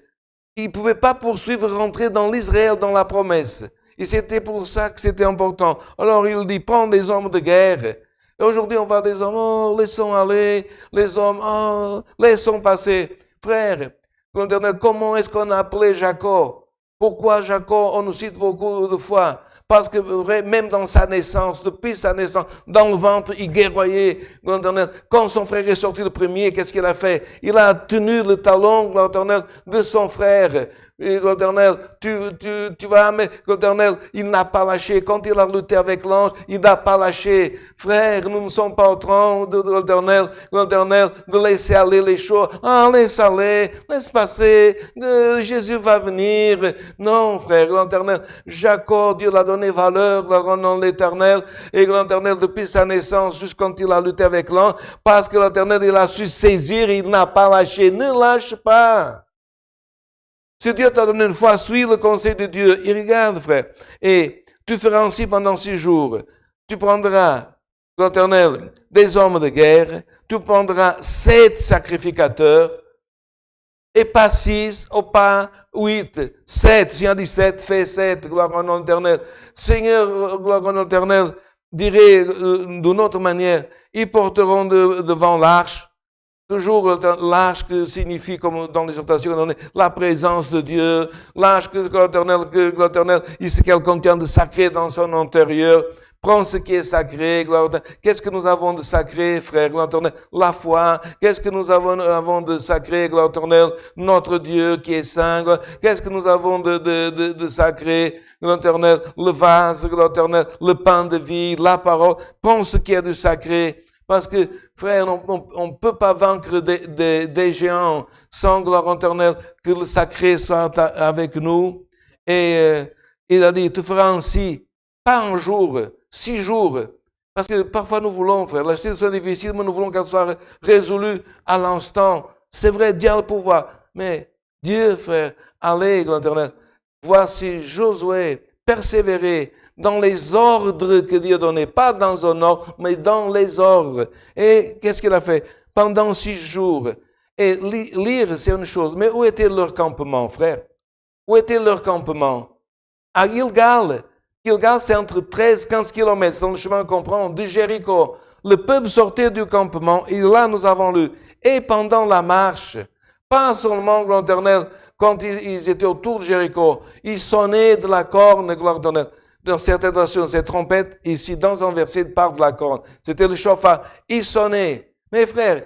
il ne pouvait pas poursuivre, rentrer dans l'Israël, dans la promesse. Et c'était pour ça que c'était important. Alors il dit, prends des hommes de guerre. Et aujourd'hui, on voit des hommes, oh, laissons aller, les hommes, oh, laissons passer. Frère, comment est-ce qu'on a appelé Jacob? Pourquoi Jacob, on nous cite beaucoup de fois? Parce que même dans sa naissance, depuis sa naissance, dans le ventre, il guerroyait. Quand son frère est sorti le premier, qu'est-ce qu'il a fait? Il a tenu le talon, l'Éternel, de son frère. L'Éternel, tu vas, mais l'Éternel, il n'a pas lâché. Quand il a lutté avec l'ange, il n'a pas lâché. Frère, nous ne sommes pas au train de l'Éternel, de laisser aller les choses. Ah, laisse aller, laisse passer. Jésus va venir. Non, frère, l'Éternel, Jacob, Dieu l'a donné valeur, dans l'Éternel, et l'Éternel, depuis sa naissance, jusqu'à quand il a lutté avec l'ange, parce que l'Éternel, il a su saisir, il n'a pas lâché. Ne lâche pas. Si Dieu t'a donné une foi, suis le conseil de Dieu. Et regarde, frère, et tu feras ainsi pendant 6 jours. Tu prendras, l'Éternel, des hommes de guerre, tu prendras 7 sacrificateurs, et pas 6, ou pas 8, 7. Si on dit 7, fais 7, gloire au nom éternel. Seigneur, gloire au nom éternel, dirait d'une autre manière, ils porteront devant l'arche. Toujours l'arche que signifie, comme dans l'exhortation, la présence de Dieu. L'arche que l'Éternel, il sait qu'elle contient de sacré dans son intérieur. Prends ce qui est sacré. Qu'est-ce que nous avons de sacré, frère? La foi. Qu'est-ce que nous avons de sacré, gloire éternelle? Notre Dieu qui est saint. Qu'est-ce que nous avons de sacré, gloire éternelle? Le vase, gloire éternelle, le pain de vie, la parole. Prends ce qui est du sacré. Parce que, frère, on ne peut pas vaincre des géants sans gloire éternelle, que le sacré soit avec nous. Et il a dit, tu feras ainsi, pas un jour, 6 jours. Parce que parfois nous voulons, frère, la situation est difficile, mais nous voulons qu'elle soit résolue à l'instant. C'est vrai, Dieu a le pouvoir. Mais Dieu, frère, allez, gloire éternelle, voici Josué persévérer dans les ordres que Dieu donnait, pas dans un ordre, mais dans les ordres. Et qu'est-ce qu'il a fait? Pendant 6 jours. Et lire, c'est une chose. Mais où était leur campement, frère? Où était leur campement? À Gilgal. Gilgal, c'est entre 13 et 15 kilomètres, dans le chemin qu'on prend de Jéricho. Le peuple sortait du campement, et là nous avons lu. Et pendant la marche, pas seulement, gloire éternelle, quand ils étaient autour de Jéricho, ils sonnaient de la corne, gloire éternelle. Dans certaines versions, c'est trompette. Ici, dans un verset, il parle de la corne. C'était le chauffard. Il sonnait. Mes frères,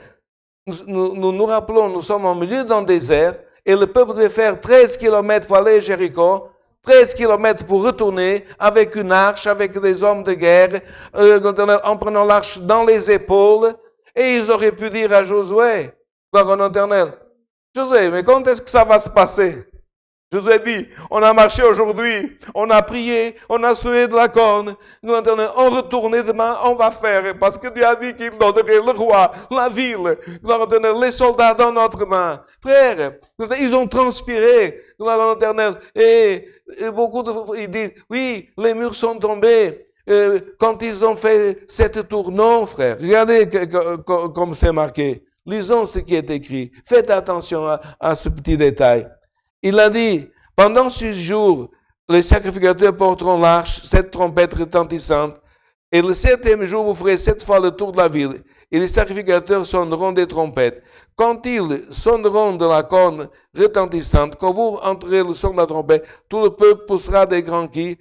nous rappelons, nous sommes au milieu d'un désert et le peuple devait faire 13 kilomètres pour aller à Jéricho, 13 kilomètres pour retourner avec une arche, avec des hommes de guerre, en prenant l'arche dans les épaules. Et ils auraient pu dire à Josué, gloire au nom éternel, Josué, mais quand est-ce que ça va se passer? Josué dit, on a marché aujourd'hui, on a prié, on a souillé de la corne, on retourne demain, on va faire, parce que Dieu a dit qu'il donnerait le roi, la ville, les soldats dans notre main. Frère, ils ont transpiré, et beaucoup ils disent, oui, les murs sont tombés. Quand ils ont fait cette tour, non, frère, regardez comme c'est marqué. Lisons ce qui est écrit. Faites attention à ce petit détail. Il a dit, pendant 6 jours, les sacrificateurs porteront l'arche, 7 trompettes retentissantes. Et le 7e jour, vous ferez 7 fois le tour de la ville. Et les sacrificateurs sonneront des trompettes. Quand ils sonneront de la corne retentissante, quand vous entrerez le son de la trompette, tout le peuple poussera des grands cris.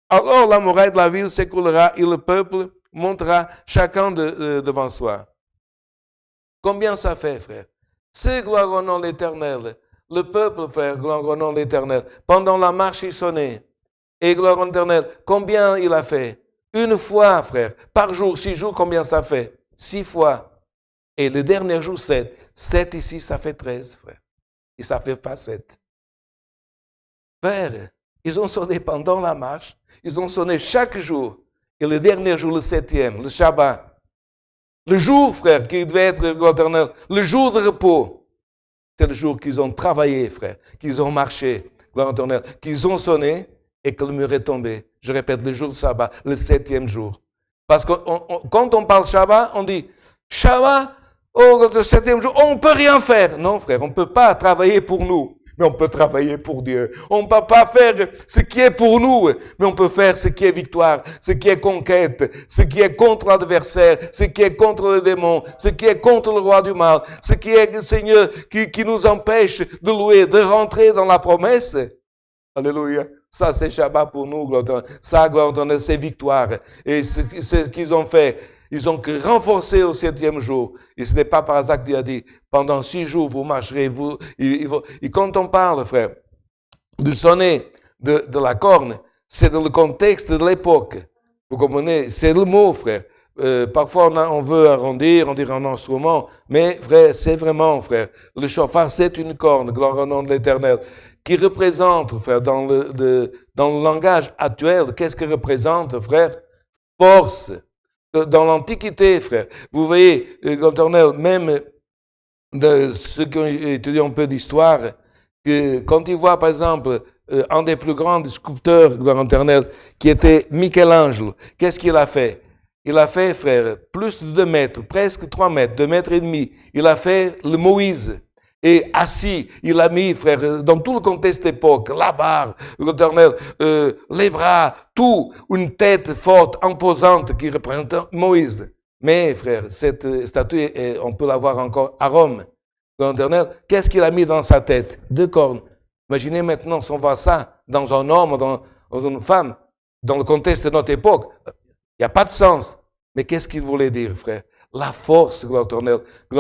Alors la muraille de la ville s'écroulera et le peuple montera chacun devant soi. Combien ça fait, frère? C'est gloire au nom de l'Éternel. Le peuple, frère, gloire au nom de l'Éternel. Pendant la marche, il sonnait. Et gloire au l'Éternel. Combien il a fait? Une fois, frère. Par jour, 6 jours, combien ça fait? 6 fois. Et le dernier jour, 7. 7 ici, ça fait 13, frère. Et ça fait pas 7. Frère, ils ont sonné pendant la marche. Ils ont sonné chaque jour. Et le dernier jour, le 7e, le Shabbat. Le jour, frère, qui devait être l'Éternel, le jour de repos, c'est le jour qu'ils ont travaillé, frère, qu'ils ont marché, gloire à l'Éternel, qu'ils ont sonné et que le mur est tombé. Je répète, le jour de Shabbat, le 7e jour. Parce que quand on parle Shabbat, on dit Shabbat, oh, le 7e jour, on ne peut rien faire. Non, frère, on ne peut pas travailler pour nous, mais on peut travailler pour Dieu. On ne peut pas faire ce qui est pour nous, mais on peut faire ce qui est victoire, ce qui est conquête, ce qui est contre l'adversaire, ce qui est contre le démon, ce qui est contre le roi du mal, ce qui est le Seigneur qui nous empêche de louer, de rentrer dans la promesse. Alléluia. Ça, c'est Shabbat pour nous, gloire à Dieu. Ça, gloire à Dieu, c'est victoire. Et c'est ce qu'ils ont fait. Ils ont renforcé au 7e jour. Et ce n'est pas par hasard que Dieu a dit, pendant 6 jours, vous marcherez, et quand on parle, frère, de sonner de la corne, c'est dans le contexte de l'époque. Vous comprenez? C'est le mot, frère. Parfois, on veut arrondir, on dirait un instrument, mais, frère, c'est vraiment, frère, le chauffard, c'est une corne, gloire au nom de l'Éternel, qui représente, frère, dans le langage actuel, qu'est-ce que représente, frère? Force. Dans l'Antiquité, frère, vous voyez, l'Éternel, même de ceux qui ont étudié un peu d'histoire, que quand ils voient, par exemple, un des plus grands sculpteurs, gloire à l'Éternel, qui était Michel-Ange, qu'est-ce qu'il a fait? Il a fait, frère, plus de 2 mètres, presque 3 mètres, 2 mètres et demi. Il a fait le Moïse. Et assis, il a mis, frère, dans tout le contexte d'époque, la barre, l'Éternel, les bras, tout, une tête forte, imposante qui représente Moïse. Mais, frère, cette statue, on peut la voir encore à Rome. L'Éternel, qu'est-ce qu'il a mis dans sa tête? 2 cornes. Imaginez maintenant si on voit ça dans un homme, dans une femme, dans le contexte de notre époque. Il n'y a pas de sens. Mais qu'est-ce qu'il voulait dire, frère? La force, gloire à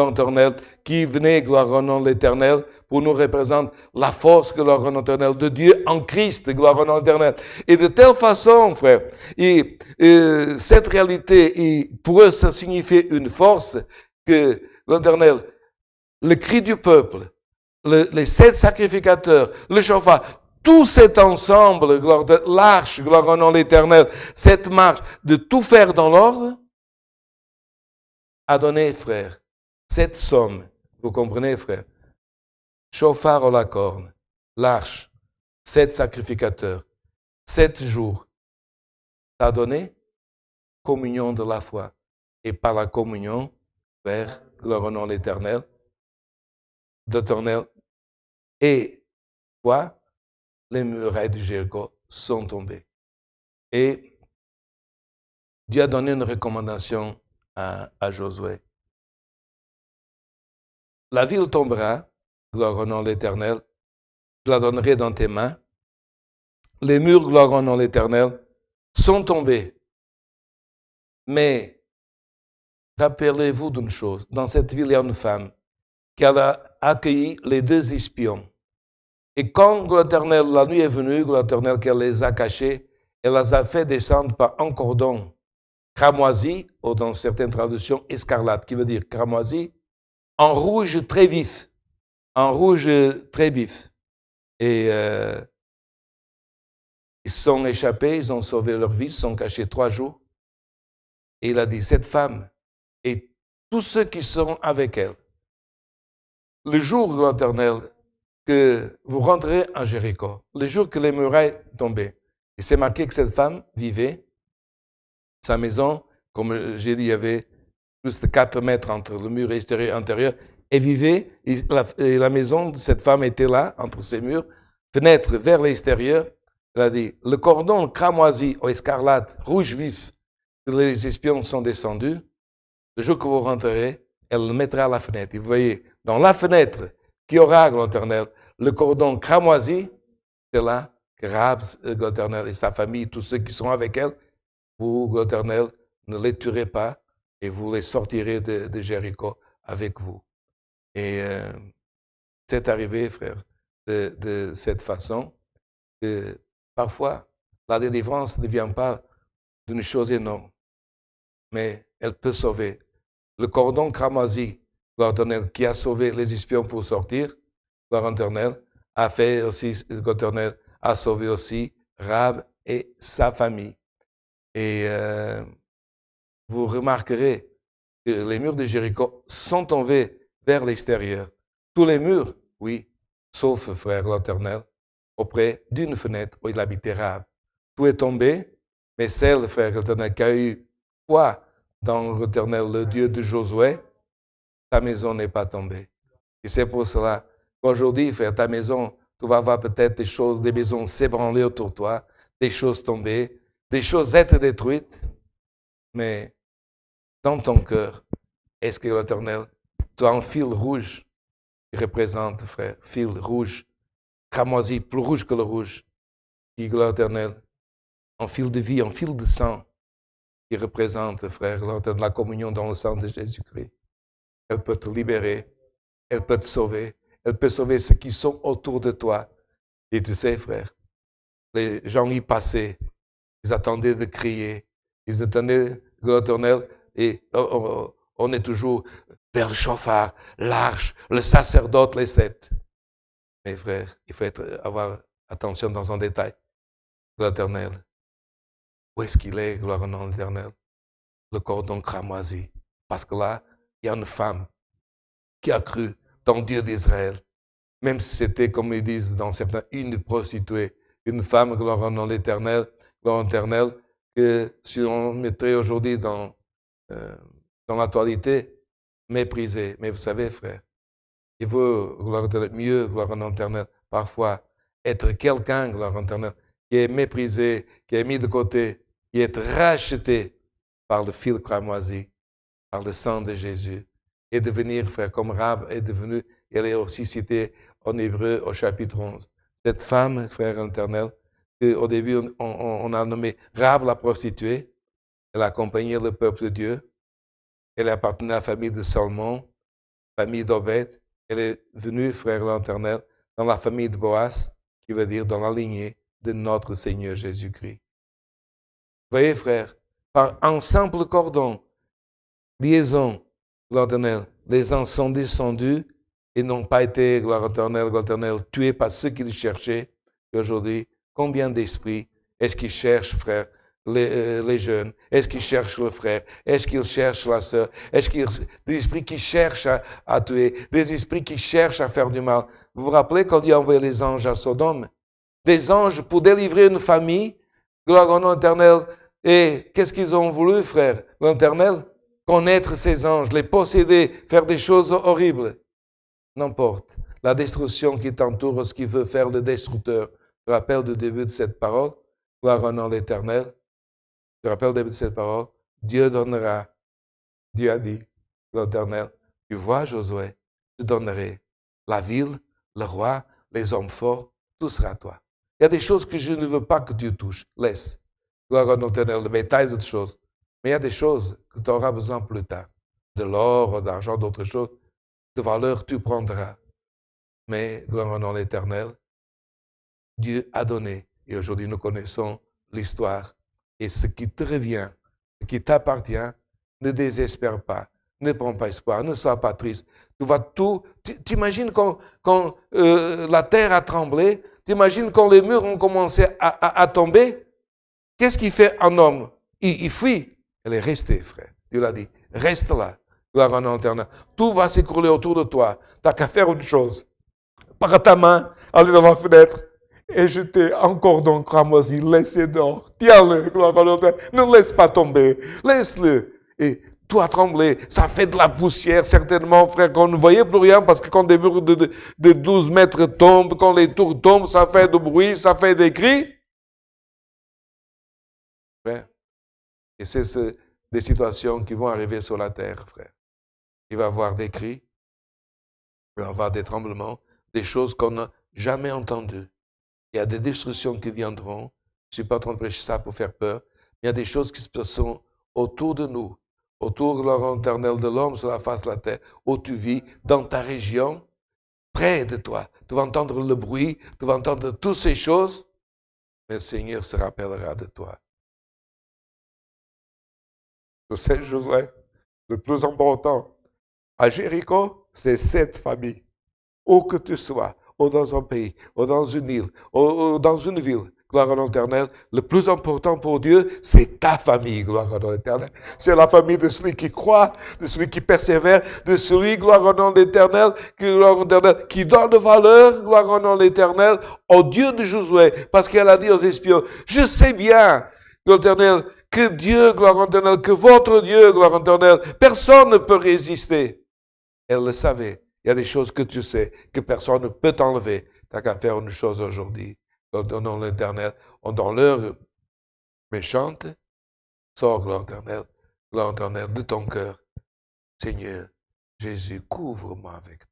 l'Éternel, qui venait, gloire au nom de l'Éternel, pour nous représente la force, gloire au nom de l'Éternel, de Dieu en Christ, gloire au nom de l'Éternel. Et de telle façon, frère, cette réalité, pour eux, ça signifiait une force que l'Éternel, le cri du peuple, les 7 sacrificateurs, le chauffard, tout cet ensemble, gloire de l'arche, gloire au nom de l'Éternel, cette marche, de tout faire dans l'ordre, a donné, frère, cette somme. Vous comprenez, frère? Chauffard à la corne, l'arche, 7 sacrificateurs, 7 jours. Ça a donné communion de la foi. Et par la communion, frère, gloire au nom de l'Éternel, et quoi? Les murailles de Jéricho sont tombées. Et Dieu a donné une recommandation à Josué. La ville tombera, gloire au nom de l'Éternel, je la donnerai dans tes mains. Les murs, gloire au nom de l'Éternel, sont tombés. Mais rappelez-vous d'une chose, dans cette ville, il y a une femme qui a accueilli les 2 espions. Et quand, gloire l'Éternel, la nuit est venue, gloire l'Éternel, qu'elle les a cachés, elle les a fait descendre par un cordon cramoisi, ou dans certaines traductions, escarlate, qui veut dire cramoisi, en rouge très vif. En rouge très vif. Et ils se sont échappés, ils ont sauvé leur vie, ils se sont cachés 3 jours. Et il a dit, cette femme et tous ceux qui seront avec elle, le jour, l'Éternel, que vous rentrez à Jéricho, le jour que les murailles tombaient, et c'est marqué que cette femme vivait. Sa maison, comme j'ai dit, il y avait plus de 4 mètres entre le mur extérieur et intérieur. Elle vivait, et la maison de cette femme était là, entre ces murs, fenêtre vers l'extérieur, Il a dit, le cordon cramoisi au escarlate, rouge vif, que les espions sont descendus, le jour que vous rentrerez, elle le mettra à la fenêtre. Et vous voyez, dans la fenêtre qui aura l'Éternel, le cordon cramoisi, c'est là que Rahab, l'Éternel, et sa famille, tous ceux qui sont avec elle, vous, l'Éternel, ne les tuerez pas et vous les sortirez de Jéricho avec vous. Et c'est arrivé, frère, de cette façon que parfois, la délivrance ne vient pas d'une chose énorme, mais elle peut sauver. Le cordon cramoisi, l'Éternel, qui a sauvé les espions pour sortir, l'Éternel, a fait aussi, l'Éternel a sauvé aussi Rahab et sa famille. Et vous remarquerez que les murs de Jéricho sont tombés vers l'extérieur. Tous les murs, oui, sauf, frère, l'Éternel, auprès d'une fenêtre où il habitait Rahab. Tout est tombé, mais celle, frère, l'Éternel, qui a eu foi dans l'Éternel, le Dieu de Josué, ta maison n'est pas tombée. Et c'est pour cela qu'aujourd'hui, frère, ta maison, tu vas voir peut-être des choses, des maisons s'ébranler autour de toi, des choses tomber, des choses être détruites, mais dans ton cœur, est-ce que l'Éternel, tu as un fil rouge qui représente, frère, fil rouge, cramoisi, plus rouge que le rouge, qui est l'Éternel, un fil de vie, un fil de sang, qui représente, frère, la communion dans le sang de Jésus-Christ. Elle peut te libérer, elle peut te sauver, elle peut sauver ceux qui sont autour de toi. Et tu sais, frère, les gens y passaient, ils attendaient de crier, ils attendaient l'Éternel, et on est toujours vers le chauffard, l'arche, le sacerdote, les sept. Mais frère, il faut avoir attention dans un détail. L'Éternel, où est-ce qu'il est, gloire au nom de l'Éternel? Le cordon cramoisi. Parce que là, il y a une femme qui a cru dans Dieu d'Israël. Même si c'était, comme ils disent dans certains, une prostituée. Une femme, gloire au nom de l'Éternel, que si on mettrait aujourd'hui dans l'actualité, méprisée. Mais vous savez, frère, il vaut, mieux, gloire au nom de l'Éternel, parfois être quelqu'un, gloire au nom de l'Éternel, qui est méprisé, qui est mis de côté, qui est racheté par le fil cramoisi, par le sang de Jésus, et devenir, frère, comme Rahab est devenu, elle est aussi citée en Hébreu au chapitre 11. Cette femme, frère éternel, au début on a nommé Rahab la prostituée, elle a accompagné le peuple de Dieu, elle appartenait à la famille de Salmon, famille d'Obed, elle est venue, frère éternel, dans la famille de Boaz, qui veut dire dans la lignée de notre Seigneur Jésus-Christ. Vous voyez, frère, par un simple cordon, liaison, gloire éternelle, les uns sont descendus et n'ont pas été, gloire éternelle, tués par ceux qui les cherchaient. Et aujourd'hui, combien d'esprits est-ce qu'ils cherchent, frère, les jeunes? Est-ce qu'ils cherchent le frère? Est-ce qu'ils cherchent la sœur? Est-ce qu'il y a des esprits qui cherchent à tuer? Des esprits qui cherchent à faire du mal? Vous vous rappelez quand Dieu a envoyé les anges à Sodome? Des anges pour délivrer une famille, gloire au nom éternel. Et qu'est-ce qu'ils ont voulu, frère, l'éternel? Connaître ces anges, les posséder, faire des choses horribles. N'importe. La destruction qui t'entoure, ce qu'il veut faire le destructeur. Je te rappelle du début de cette parole, gloire au nom de l'Éternel. Je te rappelle le début de cette parole. Dieu donnera. Dieu a dit, l'Éternel, tu vois, Josué, je donnerai la ville, le roi, les hommes forts, tout sera à toi. Il y a des choses que je ne veux pas que tu touches. Laisse. Gloire au nom de l'Éternel, le bétail, d'autres choses. Mais il y a des choses que tu auras besoin plus tard. De l'or, d'argent, d'autres choses. De valeur, tu prendras. Mais, gloire au nom de l'Éternel, Dieu a donné. Et aujourd'hui, nous connaissons l'histoire. Et ce qui te revient, ce qui t'appartient, ne désespère pas. Ne prends pas espoir. Ne sois pas triste. Tu vas tout. T'imagines quand la terre a tremblé? T'imagines quand les murs ont commencé à tomber? Qu'est-ce qu'il fait un homme? Il fuit. Elle est restée, frère. Dieu l'a dit. Reste là. Gloire au nom éternel. Tout va s'écrouler autour de toi. Tu n'as qu'à faire une chose. Par ta main, aller dans la fenêtre et jeter un cordon cramoisi, laissez dehors. Tiens-le, gloire au nom éternel. Ne laisse pas tomber. Laisse-le. Et tout a tremblé. Ça fait de la poussière, certainement, frère, qu'on ne voyait plus rien parce que quand des murs de 12 mètres tombent, quand les tours tombent, ça fait du bruit, ça fait des cris. frère. Et c'est des situations qui vont arriver sur la terre, frère. Il va y avoir des cris, il va y avoir des tremblements, des choses qu'on n'a jamais entendues. Il y a des destructions qui viendront. Je ne suis pas en train de prêcher ça pour faire peur. Il y a des choses qui se passent autour de nous, autour de l'ordre éternel de l'homme sur la face de la terre, où tu vis, dans ta région, près de toi. Tu vas entendre le bruit, tu vas entendre toutes ces choses, mais le Seigneur se rappellera de toi. Tu sais, Josué, le plus important, à Jéricho, c'est cette famille. Où que tu sois, ou dans un pays, ou dans une île, ou dans une ville, gloire à l'Éternel, le plus important pour Dieu, c'est ta famille, gloire à l'Éternel. C'est la famille de celui qui croit, de celui qui persévère, de celui, gloire au nom de l'Éternel, qui donne de valeur, gloire au nom de l'Éternel, au Dieu de Josué, parce qu'elle a dit aux espions, je sais bien, l'Éternel, que Dieu, gloire au l'Éternel, que votre Dieu, gloire au l'Éternel, personne ne peut résister. Elle le savait. Il y a des choses que tu sais, que personne ne peut t'enlever. Tu n'as qu'à faire une chose aujourd'hui. Dans l'Éternel, dans l'heure méchante, sors, gloire éternelle, de ton cœur. Seigneur, Jésus, couvre-moi avec toi.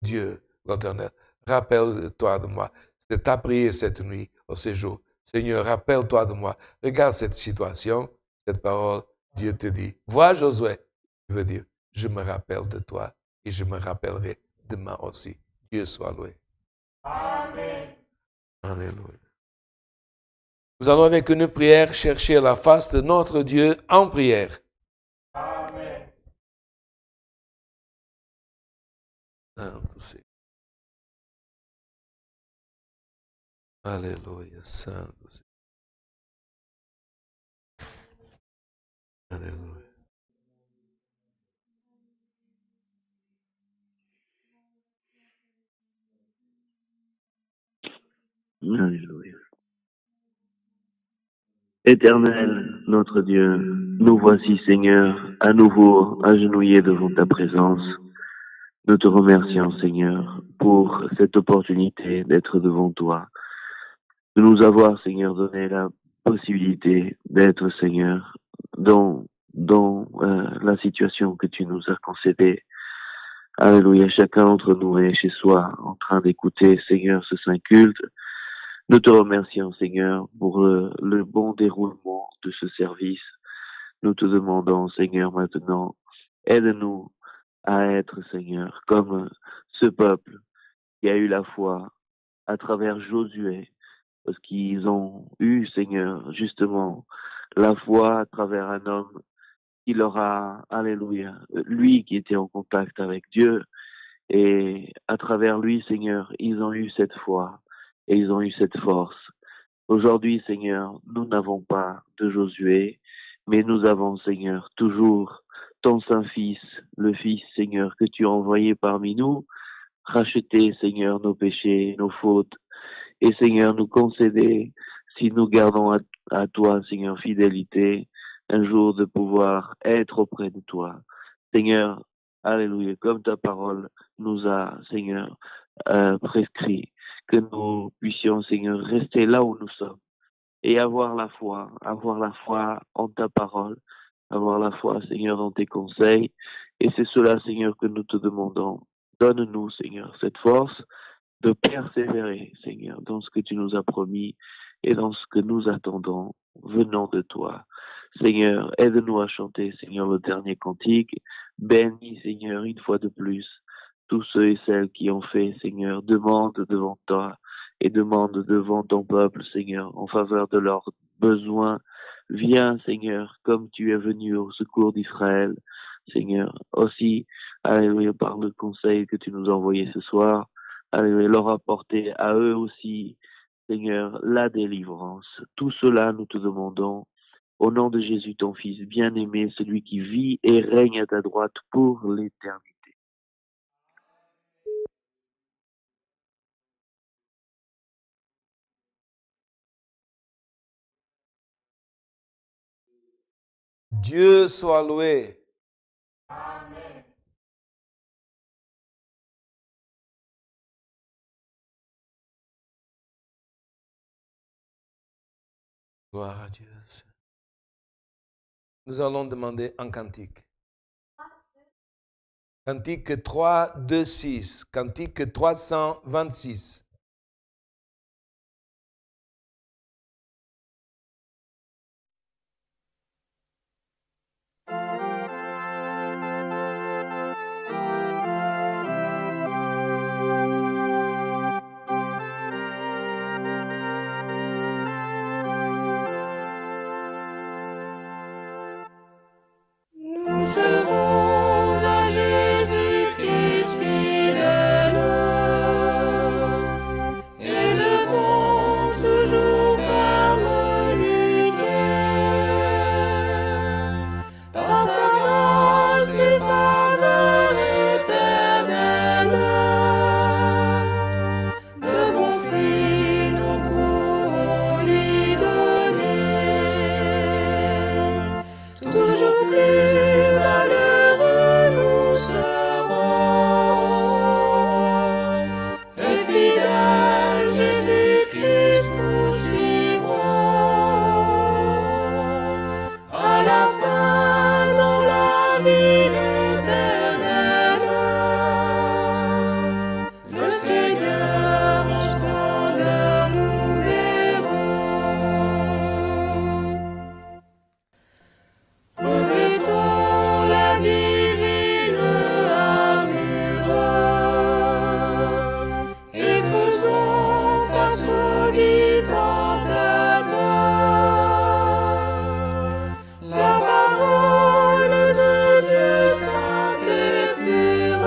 Dieu, l'Éternel, rappelle-toi de moi. C'est ta prière cette nuit, au séjour. Seigneur, rappelle-toi de moi. Regarde cette situation, cette parole. Dieu te dit, vois Josué. Je veux dire, je me rappelle de toi et je me rappellerai demain aussi. Dieu soit loué.
Amen.
Alléluia. Nous allons avec une prière chercher la face de notre Dieu en prière.
Amen.
Alléluia, Saint. Alléluia.
Alléluia. Éternel, notre Dieu, nous voici, Seigneur, à nouveau agenouillés devant ta présence. Nous te remercions, Seigneur, pour cette opportunité d'être devant toi, de nous avoir, Seigneur, donné la possibilité d'être, Seigneur, dans la situation que tu nous as concédée. Alléluia, chacun d'entre nous est chez soi en train d'écouter, Seigneur, ce saint culte. Nous te remercions, Seigneur, pour le bon déroulement de ce service. Nous te demandons, Seigneur, maintenant, aide-nous à être, Seigneur, comme ce peuple qui a eu la foi à travers Josué, parce qu'ils ont eu, Seigneur, justement, la foi à travers un homme qui leur a, alléluia, lui qui était en contact avec Dieu, et à travers lui, Seigneur, ils ont eu cette foi et ils ont eu cette force. Aujourd'hui, Seigneur, nous n'avons pas de Josué, mais nous avons, Seigneur, toujours ton Saint-Fils, le Fils, Seigneur, que tu as envoyé parmi nous, racheter, Seigneur, nos péchés, nos fautes, et Seigneur, nous concéder, si nous gardons à toi, Seigneur, fidélité, un jour de pouvoir être auprès de toi. Seigneur, alléluia, comme ta parole nous a, Seigneur, prescrit, que nous puissions, Seigneur, rester là où nous sommes et avoir la foi en ta parole, avoir la foi, Seigneur, dans tes conseils. Et c'est cela, Seigneur, que nous te demandons. Donne-nous, Seigneur, cette force de persévérer, Seigneur, dans ce que tu nous as promis et dans ce que nous attendons venant de toi. Seigneur, aide-nous à chanter, Seigneur, le dernier cantique. Bénis, Seigneur, une fois de plus, tous ceux et celles qui ont fait, Seigneur, demande devant toi et demande devant ton peuple, Seigneur, en faveur de leurs besoins. Viens, Seigneur, comme tu es venu au secours d'Israël, Seigneur, aussi, alléluia, par le conseil que tu nous as envoyé ce soir, alléluia, leur apporter à eux aussi, Seigneur, la délivrance. Tout cela, nous te demandons, au nom de Jésus, ton Fils bien-aimé, celui qui vit et règne à ta droite pour l'éternité.
Dieu soit loué.
Amen.
Gloire à Dieu. Nous allons demander un cantique. Cantique 326. Cantique 326.
Nous serons à Jésus-Christ fidèle et devons toujours ferme lutter. Par sa grâce et faveur éternelle, de bons fruits nous pourrons lui donner. Toujours plus valeureux nous serons, et fidèles Jésus-Christ nous suivrons. À la fin, dans la vie éternelle, le Seigneur en splendeur nous verrons. Revêtons la divine armure et faisons face aux viles tentateurs. La parole de Dieu sainte et pure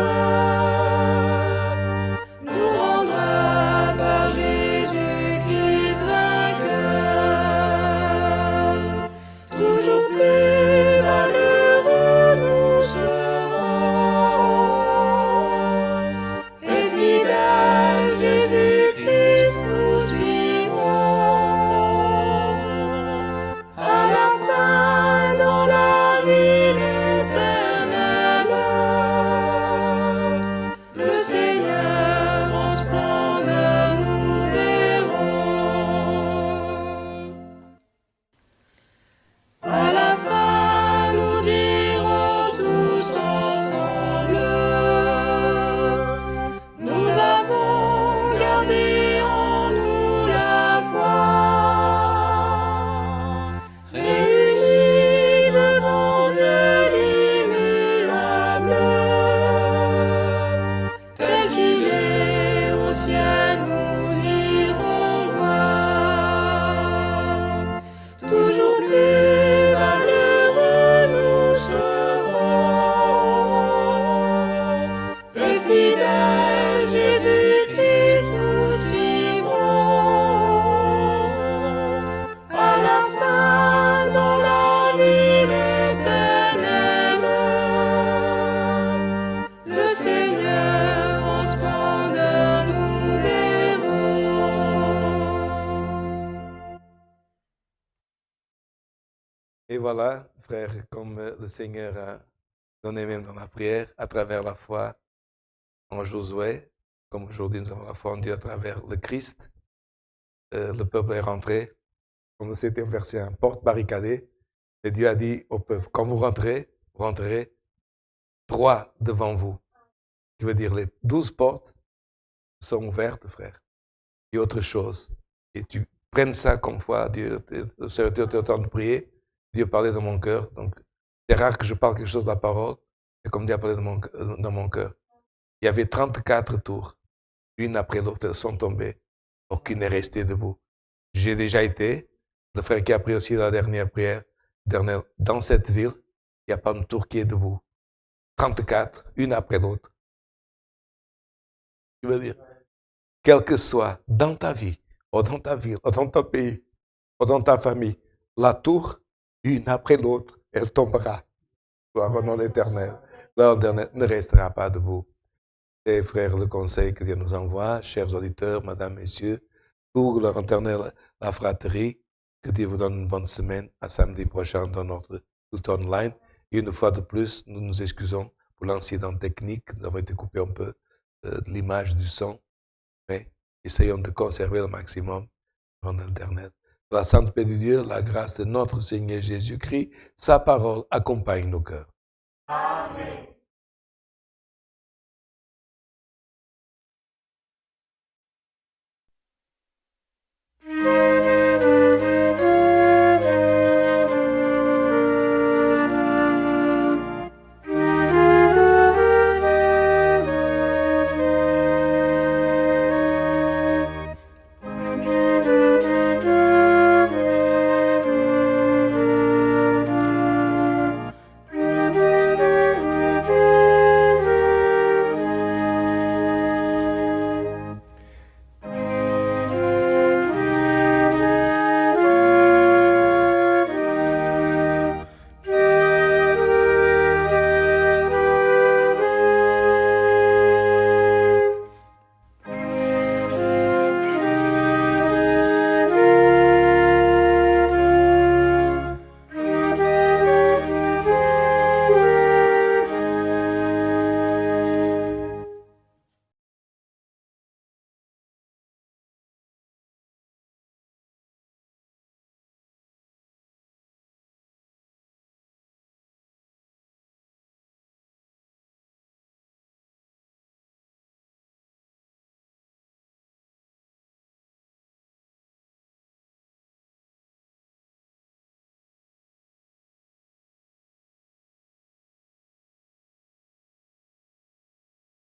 nous rendra par Jésus-Christ vainqueur. Toujours plus valeureux nous serons, et fidèles Jésus-Christ nous suivrons. À la fin, dans la vie éternelle, le Seigneur en splendeur nous verrons. À la fin, nous dirons tous ensemble, nous avons gardé en nous la foi, réunis devant Dieu l'immuable, tel qu'il est au ciel, nous irons voir. Toujours plus valeureux nous serons, et fidèles Jésus-Christ nous suivrons. À la fin, dans la vie éternelle, le Seigneur en splendeur nous verrons.
Et voilà, frères, comme le Seigneur a donné même dans la prière, à travers la foi en Josué, comme aujourd'hui nous avons la foi en Dieu à travers le Christ, le peuple est rentré, comme c'était un verset, un porte barricadée, et Dieu a dit au peuple, quand vous rentrez, vous rentrerez 3 devant vous. Je veux dire, les 12 portes sont ouvertes, frère. Et autre chose. Et tu prennes ça comme foi, Dieu, le serviteur était en train de prier, Dieu parlait dans mon cœur. Donc, c'est rare que je parle quelque chose de la parole, mais comme Dieu a parlé dans mon cœur. Il y avait 34 tours, une après l'autre, elles sont tombées. Aucune n'est restée debout. J'ai déjà été, le frère qui a pris aussi la dernière prière, dans cette ville, il n'y a pas une tour qui est debout. 34, une après l'autre. Je veux dire, quel que soit dans ta vie, ou dans ta ville, ou dans ton pays, ou dans ta famille, la tour, une après l'autre, elle tombera. Gloire au nom de l'Éternel. Gloire au Éternel ne restera pas debout. Et frères, le conseil que Dieu nous envoie, chers auditeurs, mesdames, messieurs, pour leur éternel, la fratrie, que Dieu vous donne une bonne semaine. À samedi prochain dans notre culte online. Et une fois de plus, nous nous excusons pour l'incident technique. Nous avons été coupés un peu de l'image, du son. Mais essayons de conserver le maximum en Internet. La Sainte Paix de Dieu, la grâce de notre Seigneur Jésus-Christ, sa parole accompagne nos cœurs.
Amen.